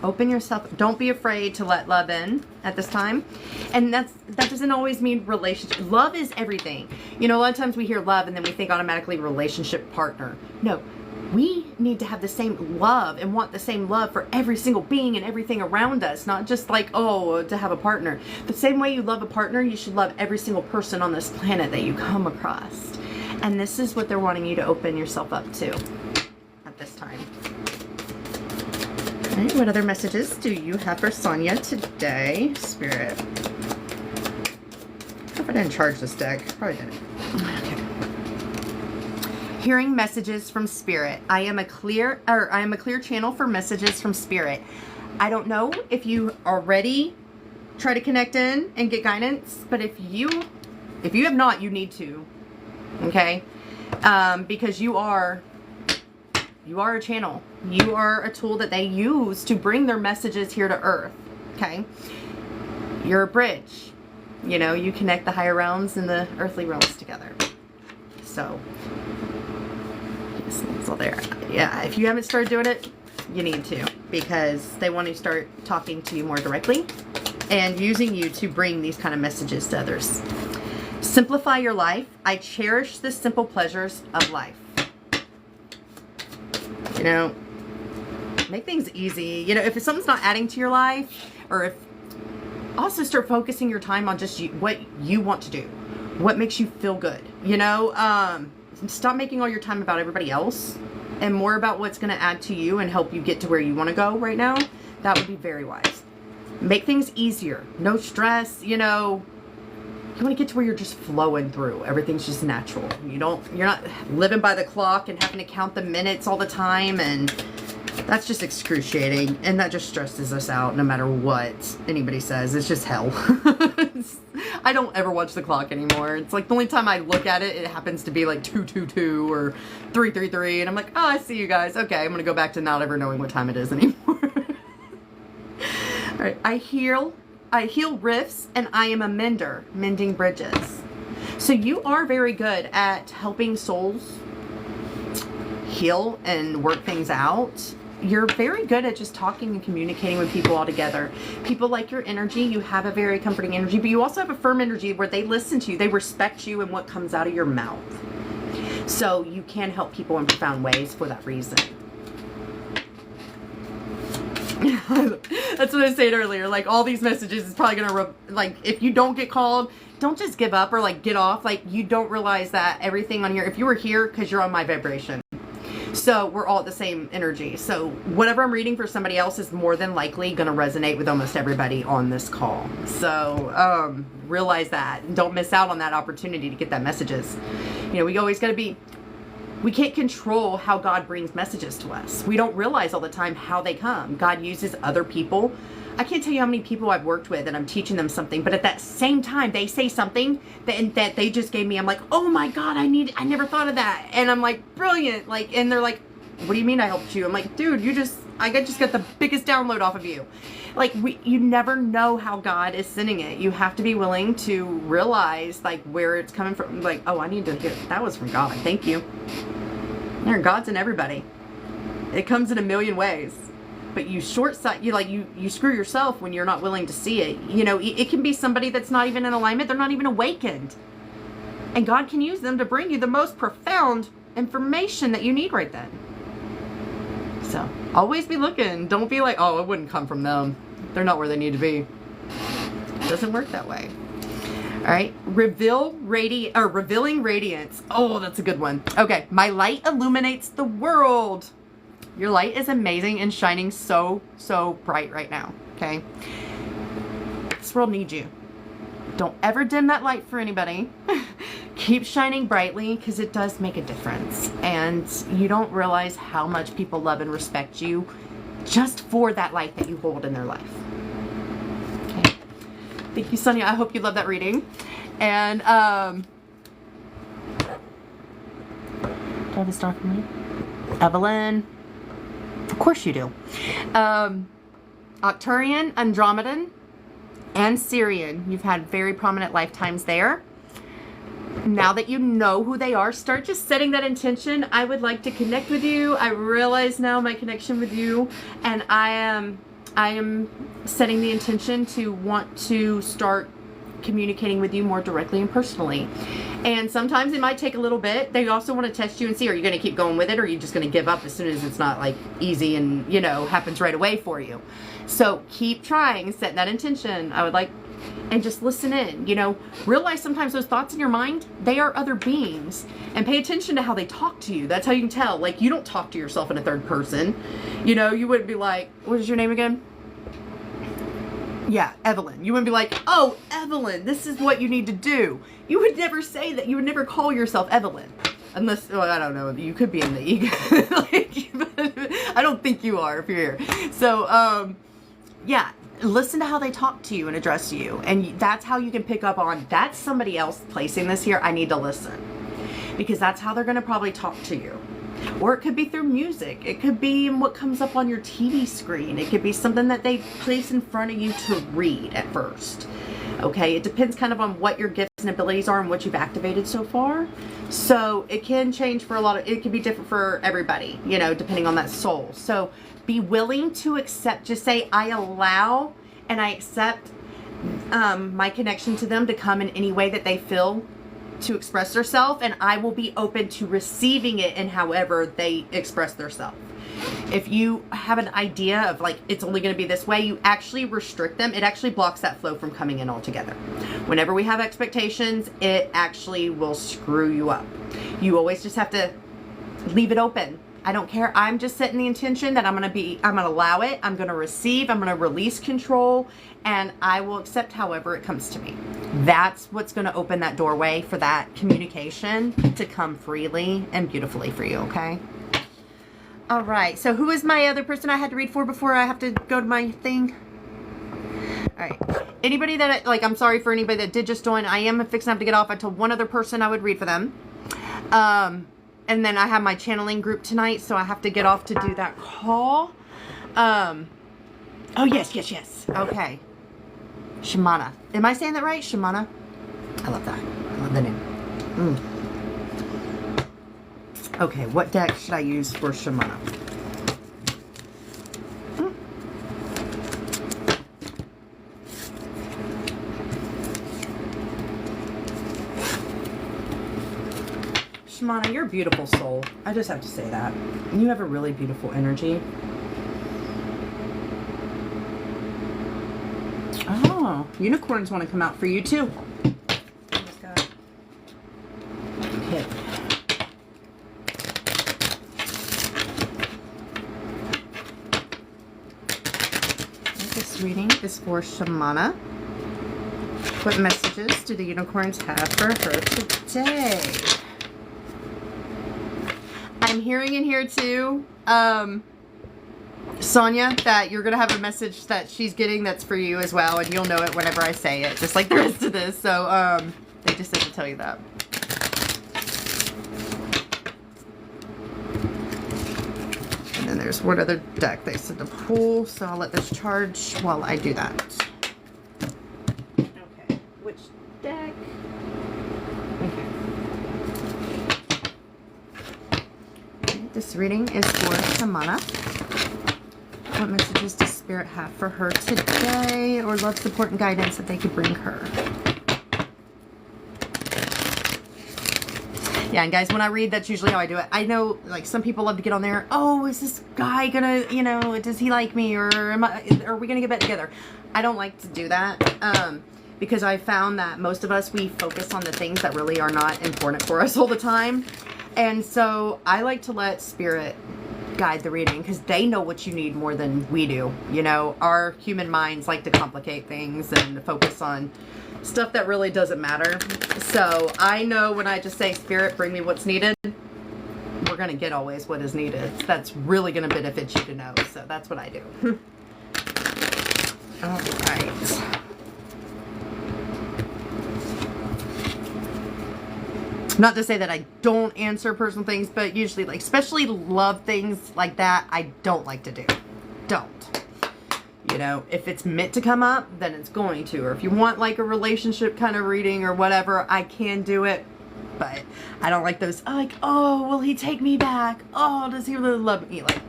Open yourself. Don't be afraid to let love in at this time. And that doesn't always mean relationship. Love is everything. You know, a lot of times we hear love and then we think automatically relationship partner. No. We need to have the same love and want the same love for every single being and everything around us. Not just like, oh, to have a partner. The same way you love a partner, you should love every single person on this planet that you come across. And this is what they're wanting you to open yourself up to at this time. All right, what other messages do you have for Sonia today, Spirit? I hope I didn't charge this deck. Probably didn't. Okay. Hearing messages from Spirit. I am a clear channel for messages from Spirit. I don't know if you already try to connect in and get guidance, but if you have not, you need to. Okay? Because you are a channel. You are a tool that they use to bring their messages here to Earth. Okay? You're a bridge. You know, you connect the higher realms and the earthly realms together. So it's all there. Yeah, if you haven't started doing it, you need to, because they want to start talking to you more directly and using you to bring these kind of messages to others. Simplify your life. I cherish the simple pleasures of life. You know, make things easy. You know, if something's not adding to your life, or if also start focusing your time on just what you want to do, what makes you feel good. You know, stop making all your time about everybody else and more about what's going to add to you and help you get to where you want to go right now. That would be very wise. Make things easier. No stress. You know, you want to get to where you're just flowing through. Everything's just natural. You're not living by the clock and having to count the minutes all the time, and that's just excruciating, and that just stresses us out no matter what anybody says. It's just hell. I don't ever watch the clock anymore. It's like the only time I look at it, it happens to be like 2:22 or 3:33, and I'm like, oh, I see you guys. Okay, I'm gonna go back to not ever knowing what time it is anymore. All right, I heal rifts, and I am a mender, mending bridges. So you are very good at helping souls heal and work things out. You're very good at just talking and communicating with people all together. People like your energy. You have a very comforting energy, but you also have a firm energy where they listen to you. They respect you and what comes out of your mouth. So you can help people in profound ways for that reason. That's what I said earlier. Like, all these messages is probably gonna like, if you don't get called, don't just give up or like get off. Like, you don't realize that everything on here, if you were here, because you're on my vibration, so we're all at the same energy. So whatever I'm reading for somebody else is more than likely going to resonate with almost everybody on this call. So realize that and don't miss out on that opportunity to get that messages. You know, we always got to be, we can't control how God brings messages to us. We don't realize all the time how they come. God uses other people. I can't tell you how many people I've worked with and I'm teaching them something, but at that same time they say something that they just gave me. I'm like, oh my God, I never thought of that. And I'm like, brilliant. Like, and they're like, what do you mean I helped you? I'm like, dude, I just got the biggest download off of you. Like, you never know how God is sending it. You have to be willing to realize like where it's coming from. Like, oh, I need to hear that was from God. Thank you. There, God's in everybody. It comes in a million ways. But you you screw yourself when you're not willing to see it. You know, it can be somebody that's not even in alignment. They're not even awakened. And God can use them to bring you the most profound information that you need right then. So always be looking. Don't be like, oh, it wouldn't come from them. They're not where they need to be. It doesn't work that way. All right. Revealing radiance. Oh, that's a good one. Okay. My light illuminates the world. Your light is amazing and shining so, so bright right now, okay? This world needs you. Don't ever dim that light for anybody. Keep shining brightly, because it does make a difference. And you don't realize how much people love and respect you just for that light that you hold in their life. Okay. Thank you, Sonia. I hope you love that reading. And, do I have a star for me? Evelyn. Of course you do. Octurian, Andromedan, and Syrian. You've had very prominent lifetimes there. Now that you know who they are, start just setting that intention. I would like to connect with you. I realize now my connection with you, and I am setting the intention to want to start communicating with you more directly and personally. And sometimes it might take a little bit. They also want to test you and see, are you going to keep going with it, or are you just going to give up as soon as it's not like easy and, you know, happens right away for you. So keep trying, set that intention. I would like, and just listen in, you know, realize sometimes those thoughts in your mind, they are other beings, and pay attention to how they talk to you. That's how you can tell. Like, you don't talk to yourself in a third person. You know, you wouldn't be like, what is your name again? Yeah, Evelyn. You wouldn't be like, oh, Evelyn, this is what you need to do. You would never say that. You would never call yourself Evelyn. Unless, well, I don't know. You could be in the ego. I don't think you are if you're here. So, yeah, listen to how they talk to you and address you. And that's how you can pick up on, that's somebody else placing this here. I need to listen. Because that's how they're going to probably talk to you. Or it could be through music. It could be in what comes up on your TV screen. It could be something that they place in front of you to read at first. Okay, it depends kind of on what your gifts and abilities are and what you've activated so far. So it can change for it can be different for everybody, you know, depending on that soul. So be willing to accept, just say, I allow and I accept my connection to them to come in any way that they feel to express themselves, and I will be open to receiving it in however they express themselves. If you have an idea of like it's only going to be this way, you actually restrict them. It actually blocks that flow from coming in altogether. Whenever we have expectations, it actually will screw you up. You always just have to leave it open. I don't care. I'm just setting the intention that I'm going to allow it. I'm going to receive. I'm going to release control, and I will accept however it comes to me. That's what's going to open that doorway for that communication to come freely and beautifully for you, okay? All right. So who is my other person I had to read for before I have to go to my thing? All right. Anybody that, like, I'm sorry for anybody that did just join. I am fixing to have to get off. I told one other person I would read for them. And then I have my channeling group tonight, so I have to get off to do that call. Oh, yes. Okay. Shamana. Am I saying that right? Shamana? I love that. I love the name. Okay, what deck should I use for Shamana? Shamana, you're a beautiful soul. I just have to say that. You have a really beautiful energy. Oh, unicorns want to come out for you too. Okay. This reading is for Shamana. What messages do the unicorns have for her today? I'm hearing in here too, Sonia, that you're going to have a message that she's getting that's for you as well, and you'll know it whenever I say it, just like the rest of this. So, they just said to tell you that. And then there's one other deck they said to pull, so I'll let this charge while I do that. Okay, which deck? Okay. This reading is for Shamana. What messages does Spirit have for her today, or love, support, and guidance that they could bring her? Yeah, and guys, when I read, that's usually how I do it. I know, like, some people love to get on there. Oh, is this guy gonna, you know, does he like me, or are we gonna get back together? I don't like to do that, because I found that most of us, we focus on the things that really are not important for us all the time. And so I like to let Spirit guide the reading, because they know what you need more than we do. You know, our human minds like to complicate things and focus on stuff that really doesn't matter. So I know when I just say, Spirit, bring me what's needed, we're going to get always what is needed. That's really going to benefit you to know. So that's what I do. All right. Not to say that I don't answer personal things, but usually, like, especially love things like that, I don't like to do. Don't. You know, if it's meant to come up, then it's going to. Or if you want, like, a relationship kind of reading or whatever, I can do it. But I don't like those, like, oh, will he take me back? Oh, does he really love me? Like,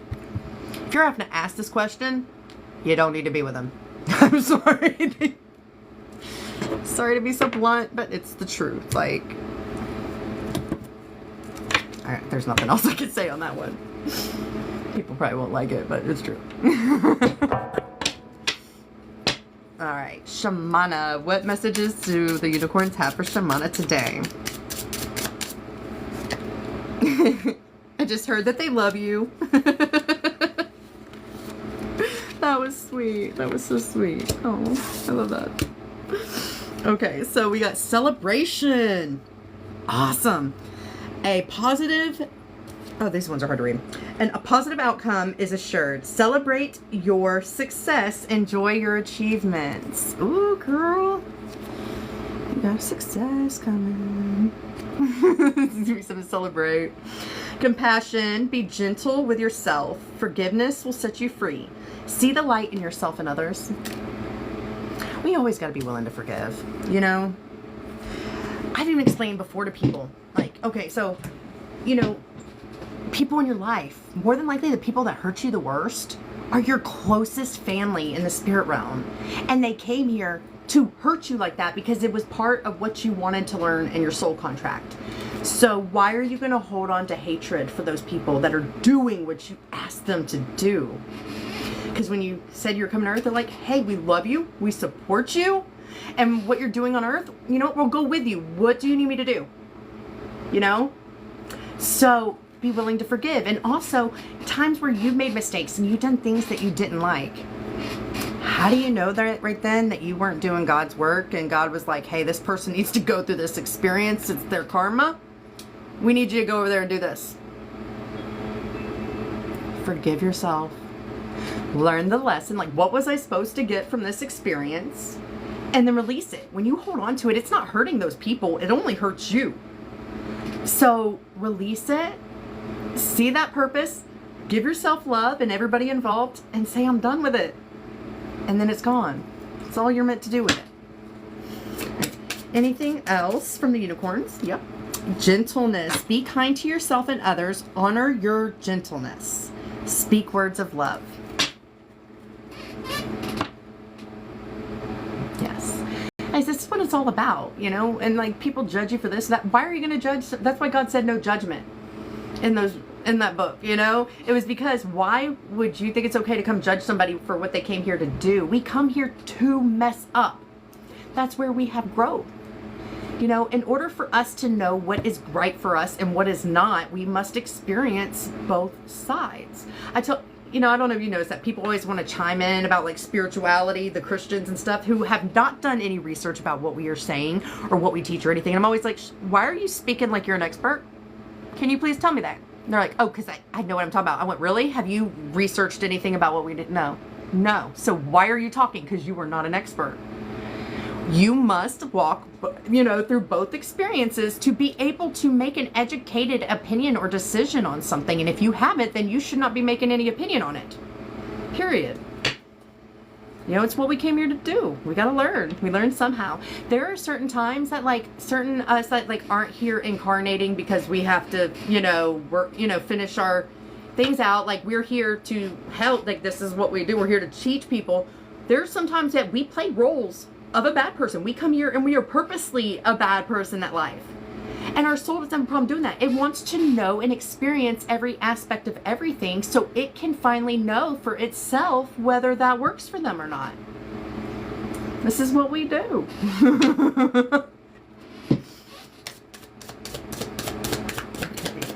if you're having to ask this question, you don't need to be with him. I'm sorry. Sorry to be so blunt, but it's the truth. Like, alright, there's nothing else I can say on that one. People probably won't like it, but it's true. Alright, Shamana. What messages do the unicorns have for Shamana today? I just heard that they love you. That was sweet. That was so sweet. Oh, I love that. Okay, so we got celebration. Awesome. A positive, oh, these ones are hard to read. And a positive outcome is assured. Celebrate your success. Enjoy your achievements. Ooh, girl. You got success coming. Something to celebrate. Compassion. Be gentle with yourself. Forgiveness will set you free. See the light in yourself and others. We always got to be willing to forgive, you know? I've even explained before to people, like, okay, so, you know, people in your life, more than likely the people that hurt you the worst are your closest family in the spirit realm. And they came here to hurt you like that because it was part of what you wanted to learn in your soul contract. So why are you going to hold on to hatred for those people that are doing what you asked them to do? Because when you said you're coming to Earth, they're like, hey, we love you, we support you, and what you're doing on Earth, you know, we'll go with you. What do you need me to do? You know? So be willing to forgive. And also, times where you've made mistakes and you've done things that you didn't like. How do you know that right then that you weren't doing God's work and God was like, hey, this person needs to go through this experience. It's their karma. We need you to go over there and do this. Forgive yourself. Learn the lesson. Like, what was I supposed to get from this experience? And then release it. When you hold on to it, it's not hurting those people. It only hurts you. So release it. See that purpose. Give yourself love and everybody involved and say, I'm done with it. And then it's gone. It's all you're meant to do with it. Anything else from the unicorns? Yep. Gentleness. Be kind to yourself and others. Honor your gentleness. Speak words of love. Yes. Guys, this is what it's all about, you know? And like people judge you for this, that. Why are you going to judge? That's why God said no judgment in that book, you know? It was because why would you think it's okay to come judge somebody for what they came here to do? We come here to mess up. That's where we have growth. You know, in order for us to know what is right for us and what is not, we must experience both sides. You know, I don't know if you noticed that people always want to chime in about like spirituality, the Christians and stuff, who have not done any research about what we are saying or what we teach or anything. And I'm always like, why are you speaking like you're an expert? Can you please tell me that? And they're like, oh, because I know what I'm talking about. I went, really? Have you researched anything about what we didn't know? No. So why are you talking? Because you are not an expert. You must walk, you know, through both experiences to be able to make an educated opinion or decision on something. And if you haven't, then you should not be making any opinion on it. Period. You know, it's what we came here to do. We got to learn. We learn somehow. There are certain times that like certain us that like aren't here incarnating because we have to, you know, work, you know, finish our things out. Like we're here to help. Like this is what we do. We're here to teach people. There's sometimes that we play roles of a bad person. We come here and we are purposely a bad person at life. And our soul doesn't have a problem doing that. It wants to know and experience every aspect of everything so it can finally know for itself whether that works for them or not. This is what we do. Okay.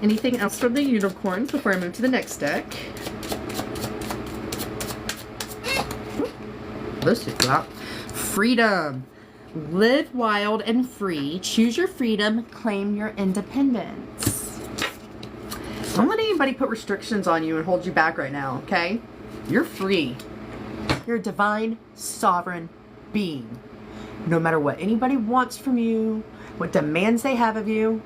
Anything else from the unicorns before I move to the next deck? Those two go out. Freedom. Live wild and free. Choose your freedom. Claim your independence. Don't let anybody put restrictions on you and hold you back right now, okay? You're free. You're a divine, sovereign being. No matter what anybody wants from you, what demands they have of you,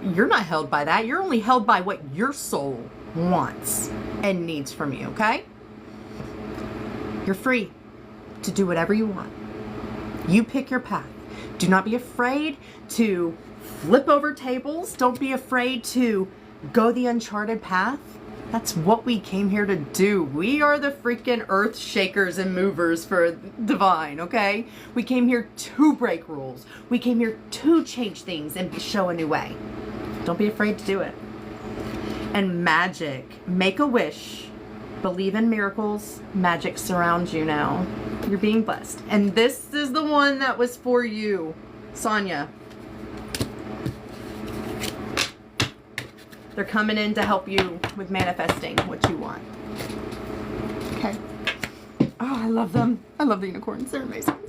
you're not held by that. You're only held by what your soul wants and needs from you, okay? You're free to do whatever you want. You pick your path. Do not be afraid to flip over tables. Don't be afraid to go the uncharted path. That's what we came here to do. We are the freaking earth shakers and movers for divine, okay? We came here to break rules. We came here to change things and show a new way. Don't be afraid to do it. And magic. Make a wish. Believe in miracles. Magic surrounds you now. You're being blessed. And this is the one that was for you, Sonia. They're coming in to help you with manifesting what you want. Okay. Oh, I love them. I love the unicorns. They're amazing.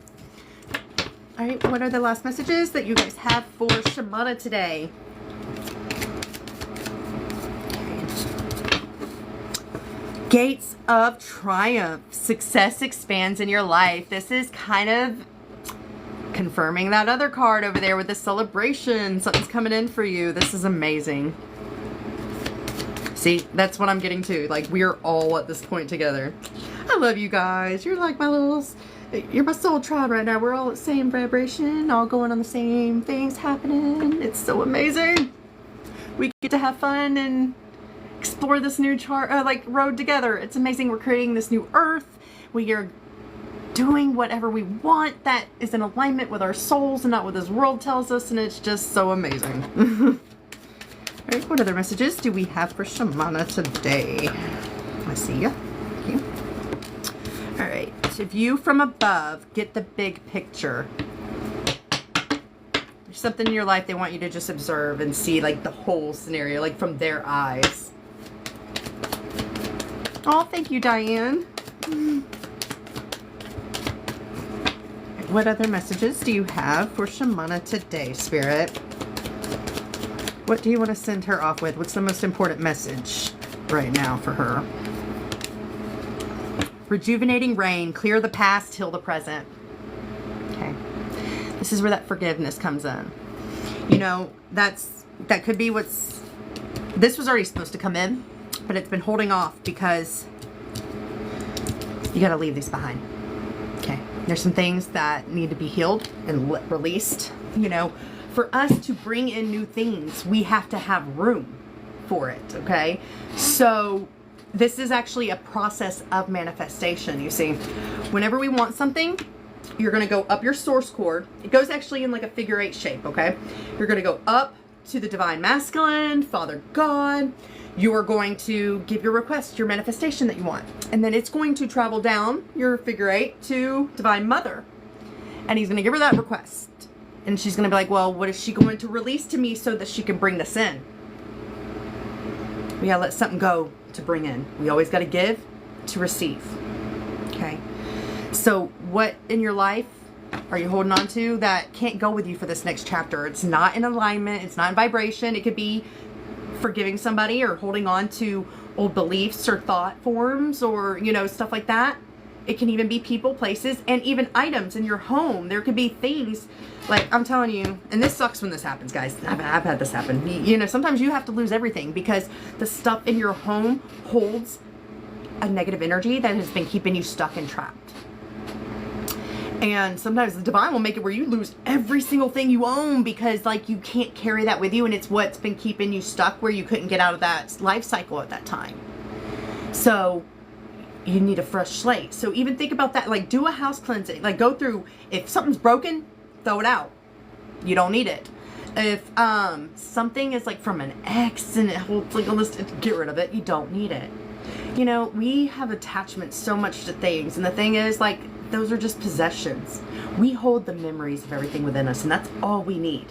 All right. What are the last messages that you guys have for Shimada today? Gates of triumph. Success expands in your life. This is kind of confirming that other card over there with the celebration. Something's coming in for you. This is amazing. See, that's what I'm getting to. Like, we're all at this point together. I love you guys. You're like my you're my soul tribe right now. We're all at the same vibration, all going on the same things happening. It's so amazing. We get to have fun and explore this new road together. It's amazing. We're creating this new earth. We are doing whatever we want that is in alignment with our souls and not what this world tells us, and it's just so amazing. All right, what other messages do we have for Shamana today? I see ya. Thank you. All right, to view from above, get the big picture. There's something in your life they want you to just observe and see like the whole scenario, like from their eyes. Oh, thank you, Diane. What other messages do you have for Shamana today, Spirit? What do you want to send her off with? What's the most important message right now for her? Rejuvenating rain, clear the past, heal the present. Okay. This is where that forgiveness comes in. You know, that could be this was already supposed to come in, but it's been holding off because you got to leave these behind. Okay. There's some things that need to be healed and released. You know, for us to bring in new things, we have to have room for it. Okay. So this is actually a process of manifestation. You see, whenever we want something, you're going to go up your source cord. It goes actually in like a figure 8 shape. Okay. You're going to go up to the divine masculine, Father God. You are going to give your request, your manifestation that you want. And then it's going to travel down your figure 8 to Divine Mother. And he's going to give her that request. And she's going to be like, well, what is she going to release to me so that she can bring this in? We got to let something go to bring in. We always got to give to receive. Okay. So what in your life are you holding on to that can't go with you for this next chapter? It's not in alignment. It's not in vibration. It could be forgiving somebody or holding on to old beliefs or thought forms or, you know, stuff like that. It can even be people, places, and even items in your home. There could be things like, I'm telling you, and this sucks when this happens, guys. I've had this happen. You know, sometimes you have to lose everything because the stuff in your home holds a negative energy that has been keeping you stuck and trapped. And sometimes the divine will make it where you lose every single thing you own because like you can't carry that with you, and it's what's been keeping you stuck where you couldn't get out of that life cycle at that time. So you need a fresh slate. So even think about that, like do a house cleansing, like go through, if something's broken, throw it out. You don't need it. If something is like from an ex and it holds like a list, get rid of it. You don't need it. You know, we have attachment so much to things, and the thing is like, those are just possessions. We hold the memories of everything within us, and that's all we need.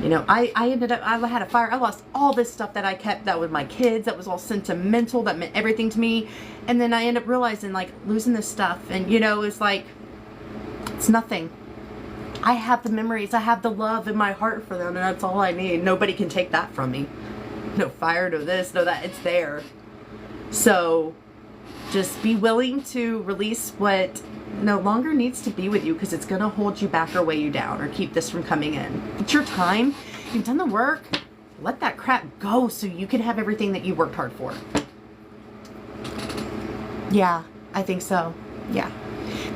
You know, I had a fire. I lost all this stuff that I kept that was my kids, that was all sentimental, that meant everything to me. And then I end up realizing like losing this stuff, and you know, it's like, it's nothing. I have the memories. I have the love in my heart for them, and that's all I need. Nobody can take that from me. No fire, no this, no that. It's there. So just be willing to release what no longer needs to be with you, because it's going to hold you back or weigh you down or keep this from coming in. It's your time. You've done the work. Let that crap go so you can have everything that you worked hard for. Yeah, I think so. Yeah.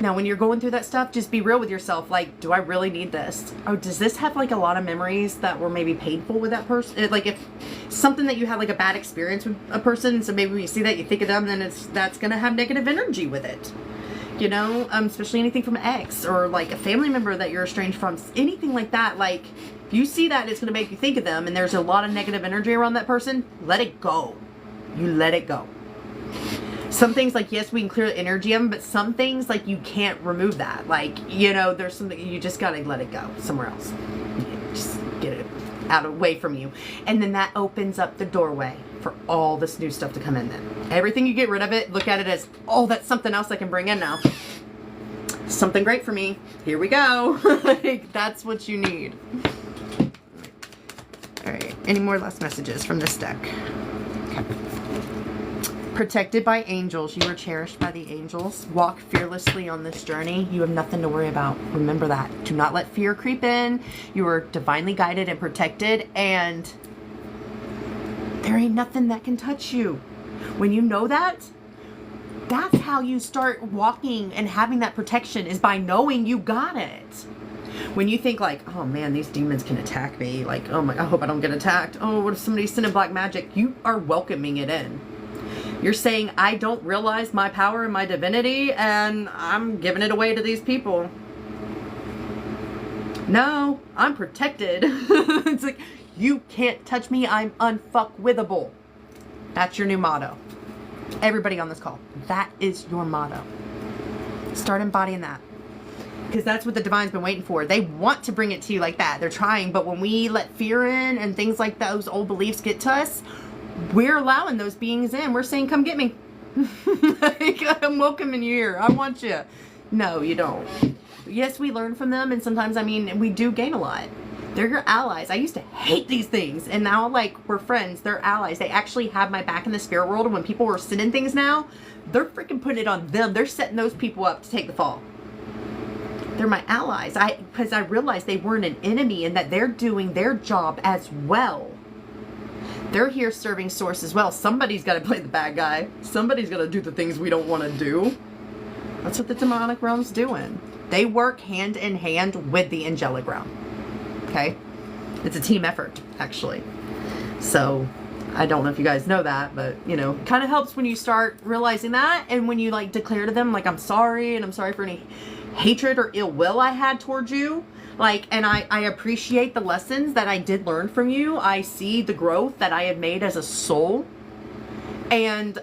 Now, when you're going through that stuff, just be real with yourself. Like, do I really need this? Or does this have like a lot of memories that were maybe painful with that person? Like if something that you had like a bad experience with a person, so maybe when you see that, you think of them, then that's going to have negative energy with it. You know, especially anything from an ex or like a family member that you're estranged from, anything like that. Like if you see that, it's going to make you think of them, and there's a lot of negative energy around that person, let it go. You let it go. Some things like, yes, we can clear the energy of them, but some things like you can't remove that. Like, you know, there's something you just got to let it go somewhere else. Just get it out away from you. And then that opens up the doorway for all this new stuff to come in then. Everything you get rid of it, look at it as, oh, that's something else I can bring in now. Something great for me. Here we go. Like, that's what you need. All right. Any more last messages from this deck? Okay. Protected by angels. You are cherished by the angels. Walk fearlessly on this journey. You have nothing to worry about. Remember that. Do not let fear creep in. You are divinely guided and protected, and there ain't nothing that can touch you. When you know that, that's how you start walking and having that protection, is by knowing you got it. When you think like, oh man, these demons can attack me. Like, oh my, I hope I don't get attacked. Oh, what if somebody's sending black magic? You are welcoming it in. You're saying, I don't realize my power and my divinity, and I'm giving it away to these people. No, I'm protected. It's like, you can't touch me. I'm unfuckwithable. That's your new motto. Everybody on this call, that is your motto. Start embodying that. Because that's what the divine's been waiting for. They want to bring it to you like that. They're trying, but when we let fear in and things like those old beliefs get to us, we're allowing those beings in. We're saying, come get me. Like, I'm welcoming you here. I want you. No, you don't. Yes, we learn from them, and sometimes, I mean, we do gain a lot. They're your allies. I used to hate these things, and now, like, we're friends. They're allies. They actually have my back in the spirit world, and when people are sending things now, they're freaking putting it on them. They're setting those people up to take the fall. They're my allies. Because I realized they weren't an enemy and that they're doing their job as well. They're here serving source as well. Somebody's got to play the bad guy. Somebody's got to do the things we don't want to do. That's what the demonic realm's doing. They work hand in hand with the angelic realm. Okay? It's a team effort, actually. So, I don't know if you guys know that, but, you know, it kind of helps when you start realizing that, and when you, like, declare to them, like, I'm sorry, and I'm sorry for any hatred or ill will I had towards you. Like, and I appreciate the lessons that I did learn from you. I see the growth that I have made as a soul. And,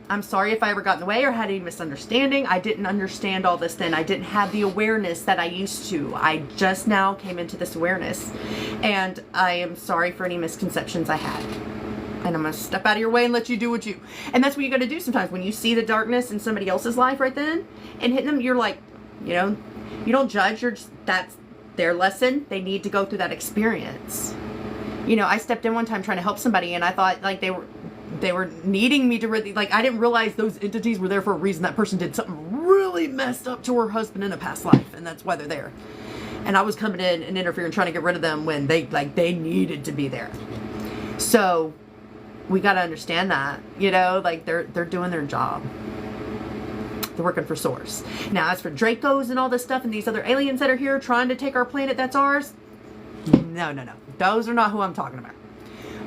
I'm sorry if I ever got in the way or had any misunderstanding. I didn't understand all this then. I didn't have the awareness that I used to. I just now came into this awareness. And I am sorry for any misconceptions I had. And I'm going to step out of your way and let you do what you... And that's what you got to do sometimes. When you see the darkness in somebody else's life right then and hitting them, you're like, you know, you don't judge. You're just, that's their lesson. They need to go through that experience. You know, I stepped in one time trying to help somebody, and I thought like they were needing me to really, like, I didn't realize those entities were there for a reason. That person did something really messed up to her husband in a past life, and that's why they're there. And I was coming in and interfering, trying to get rid of them when they needed to be there. So we got to understand that, you know, like they're doing their job. They're working for source. Now, as for Dracos and all this stuff and these other aliens that are here trying to take our planet that's ours, no. Those are not who I'm talking about.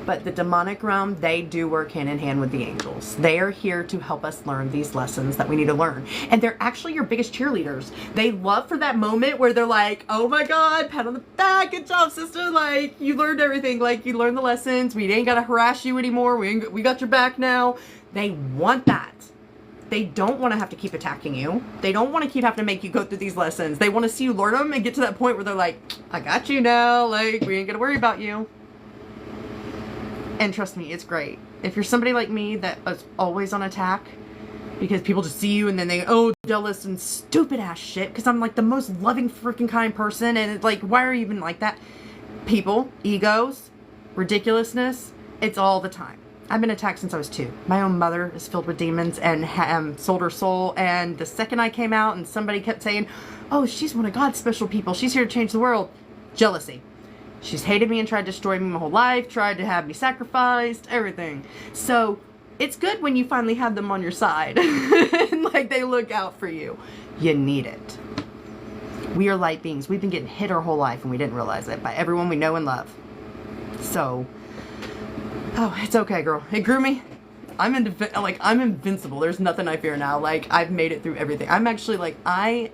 But the demonic realm, they do work hand in hand with the angels. They are here to help us learn these lessons that we need to learn. And they're actually your biggest cheerleaders. They love for that moment where they're like, oh my God, pat on the back, good job, sister. Like, you learned everything. Like, you learned the lessons. We ain't got to harass you anymore. We got your back now. They want that. They don't want to have to keep attacking you. They don't want to keep having to make you go through these lessons. They want to see you learn them and get to that point where they're like, I got you now. Like, we ain't going to worry about you. And trust me, it's great. If you're somebody like me that is always on attack because people just see you and then they, oh, jealous and stupid ass shit, because I'm like the most loving freaking kind person, and it's like, why are you even like that? People, egos, ridiculousness, it's all the time. I've been attacked since I was 2. My own mother is filled with demons and sold her soul, and the second I came out and somebody kept saying, oh, she's one of God's special people, she's here to change the world. Jealousy. She's hated me and tried to destroy me my whole life, tried to have me sacrificed, everything. So it's good when you finally have them on your side and like they look out for you. You need it. We are light beings. We've been getting hit our whole life and we didn't realize it by everyone we know and love. So, oh, it's okay, girl. It grew me. I'm invincible. There's nothing I fear now. Like, I've made it through everything. I'm actually like, I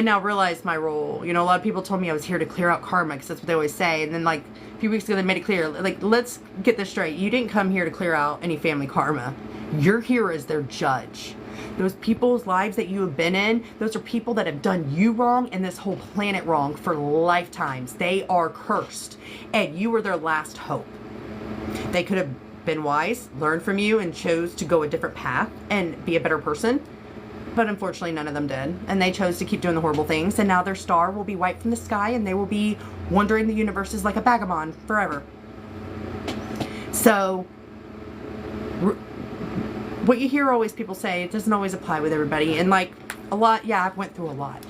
now realize my role. You know, a lot of people told me I was here to clear out karma, because that's what they always say. And then, like, a few weeks ago, they made it clear. Like, let's get this straight. You didn't come here to clear out any family karma. You're here as their judge. Those people's lives that you have been in, those are people that have done you wrong and this whole planet wrong for lifetimes. They are cursed. And you were their last hope. They could have been wise, learned from you, and chose to go a different path and be a better person. But unfortunately, none of them did. And they chose to keep doing the horrible things. And now their star will be wiped from the sky and they will be wandering the universes like a vagabond forever. So, what you hear always people say, it doesn't always apply with everybody. And like, a lot, yeah, I've went through a lot.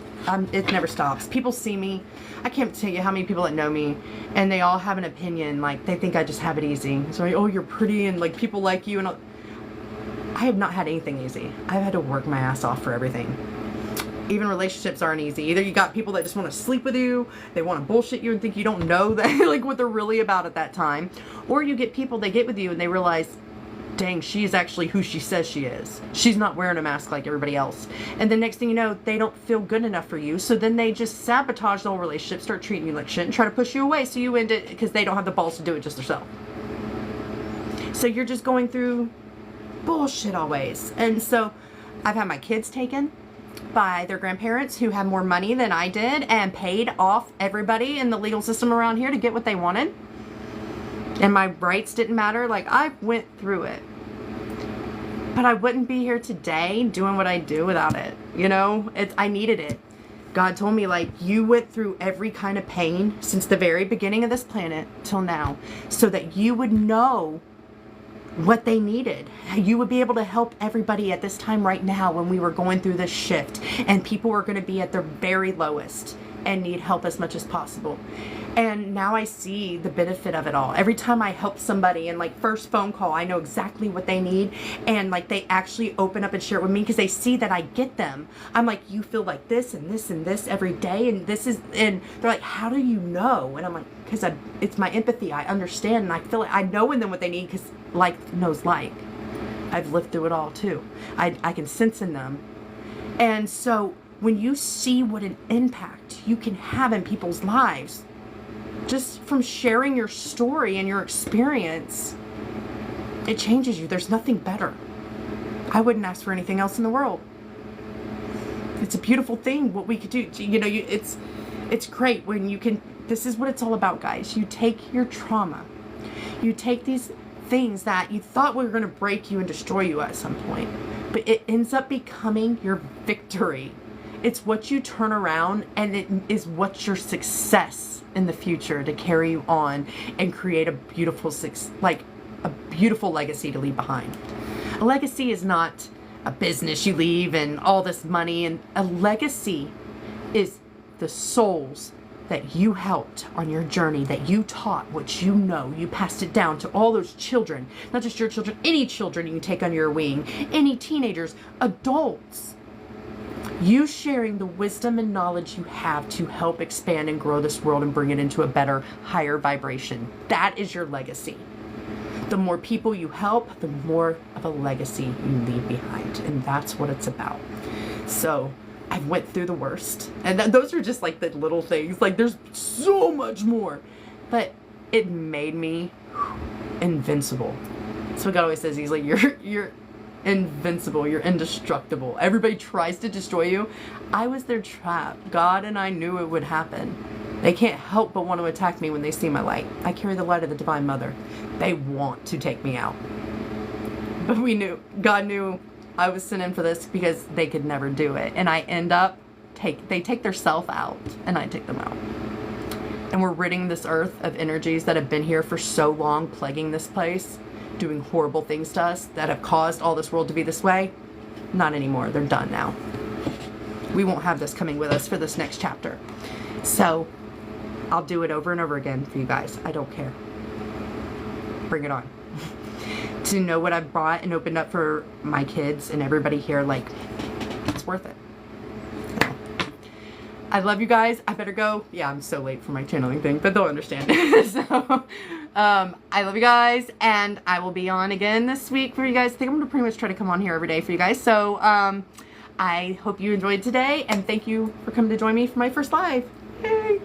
It never stops. People see me. I can't tell you how many people that know me, and they all have an opinion. Like, they think I just have it easy. So, oh, you're pretty, and like, people like you, and all. I have not had anything easy. I've had to work my ass off for everything. Even relationships aren't easy. Either you got people that just want to sleep with you, they want to bullshit you and think you don't know that, like what they're really about at that time. Or you get people, they get with you and they realize, dang, she is actually who she says she is. She's not wearing a mask like everybody else. And the next thing you know, they don't feel good enough for you. So then they just sabotage the whole relationship, start treating you like shit and try to push you away. So you end it because they don't have the balls to do it just themselves. So you're just going through bullshit always. And so I've had my kids taken by their grandparents who had more money than I did and paid off everybody in the legal system around here to get what they wanted. And my rights didn't matter. Like, I went through it. But I wouldn't be here today doing what I do without it. You know, I needed it. God told me, like, you went through every kind of pain since the very beginning of this planet till now so that you would know what they needed. You would be able to help everybody at this time right now when we were going through this shift and people were going to be at their very lowest and need help as much as possible. And now I see the benefit of it all. Every time I help somebody and like first phone call, I know exactly what they need. And like they actually open up and share it with me because they see that I get them. I'm like, you feel like this and this and this every day. And this is, and they're like, how do you know? And I'm like, because it's my empathy. I understand and I feel it. I know in them what they need because like knows like. I've lived through it all too. I can sense in them. And so when you see what an impact you can have in people's lives, just from sharing your story and your experience, it changes you. There's nothing better. I wouldn't ask for anything else in the world. It's a beautiful thing what we could do. You know, it's great when you can, this is what it's all about, guys. You take your trauma, you take these things that you thought were going to break you and destroy you at some point, but it ends up becoming your victory. It's what you turn around and it is what's your success in the future to carry you on and create a beautiful, a beautiful legacy to leave behind. A legacy is not a business you leave and all this money, and a legacy is the souls that you helped on your journey, that you taught what you know. You passed it down to all those children, not just your children, any children you can take under your wing, any teenagers, adults. You sharing the wisdom and knowledge you have to help expand and grow this world and bring it into a better, higher vibration. That is your legacy. The more people you help, the more of a legacy you leave behind. And that's what it's about. So I went through the worst. And those are just like the little things. Like there's so much more. But it made me invincible. That's what God always says. He's like, you're invincible, you're indestructible. Everybody tries to destroy you. I was their trap. God and I knew it would happen. They can't help but want to attack me when they see my light. I carry the light of the Divine Mother. They want to take me out. But we knew, God knew I was sent in for this because they could never do it. And I end up, they take their self out and I take them out. And we're ridding this earth of energies that have been here for so long, plaguing this place, doing horrible things to us that have caused all this world to be this way. Not anymore. They're done now. We won't have this coming with us for this next chapter. So I'll do it over and over again for you guys. I don't care. Bring it on. To know what I've brought and opened up for my kids and everybody here, like, it's worth it. I love you guys. I better go. Yeah, I'm so late for my channeling thing, but they'll understand. So, I love you guys, and I will be on again this week for you guys. I think I'm going to pretty much try to come on here every day for you guys. So, I hope you enjoyed today, and thank you for coming to join me for my first live. Yay!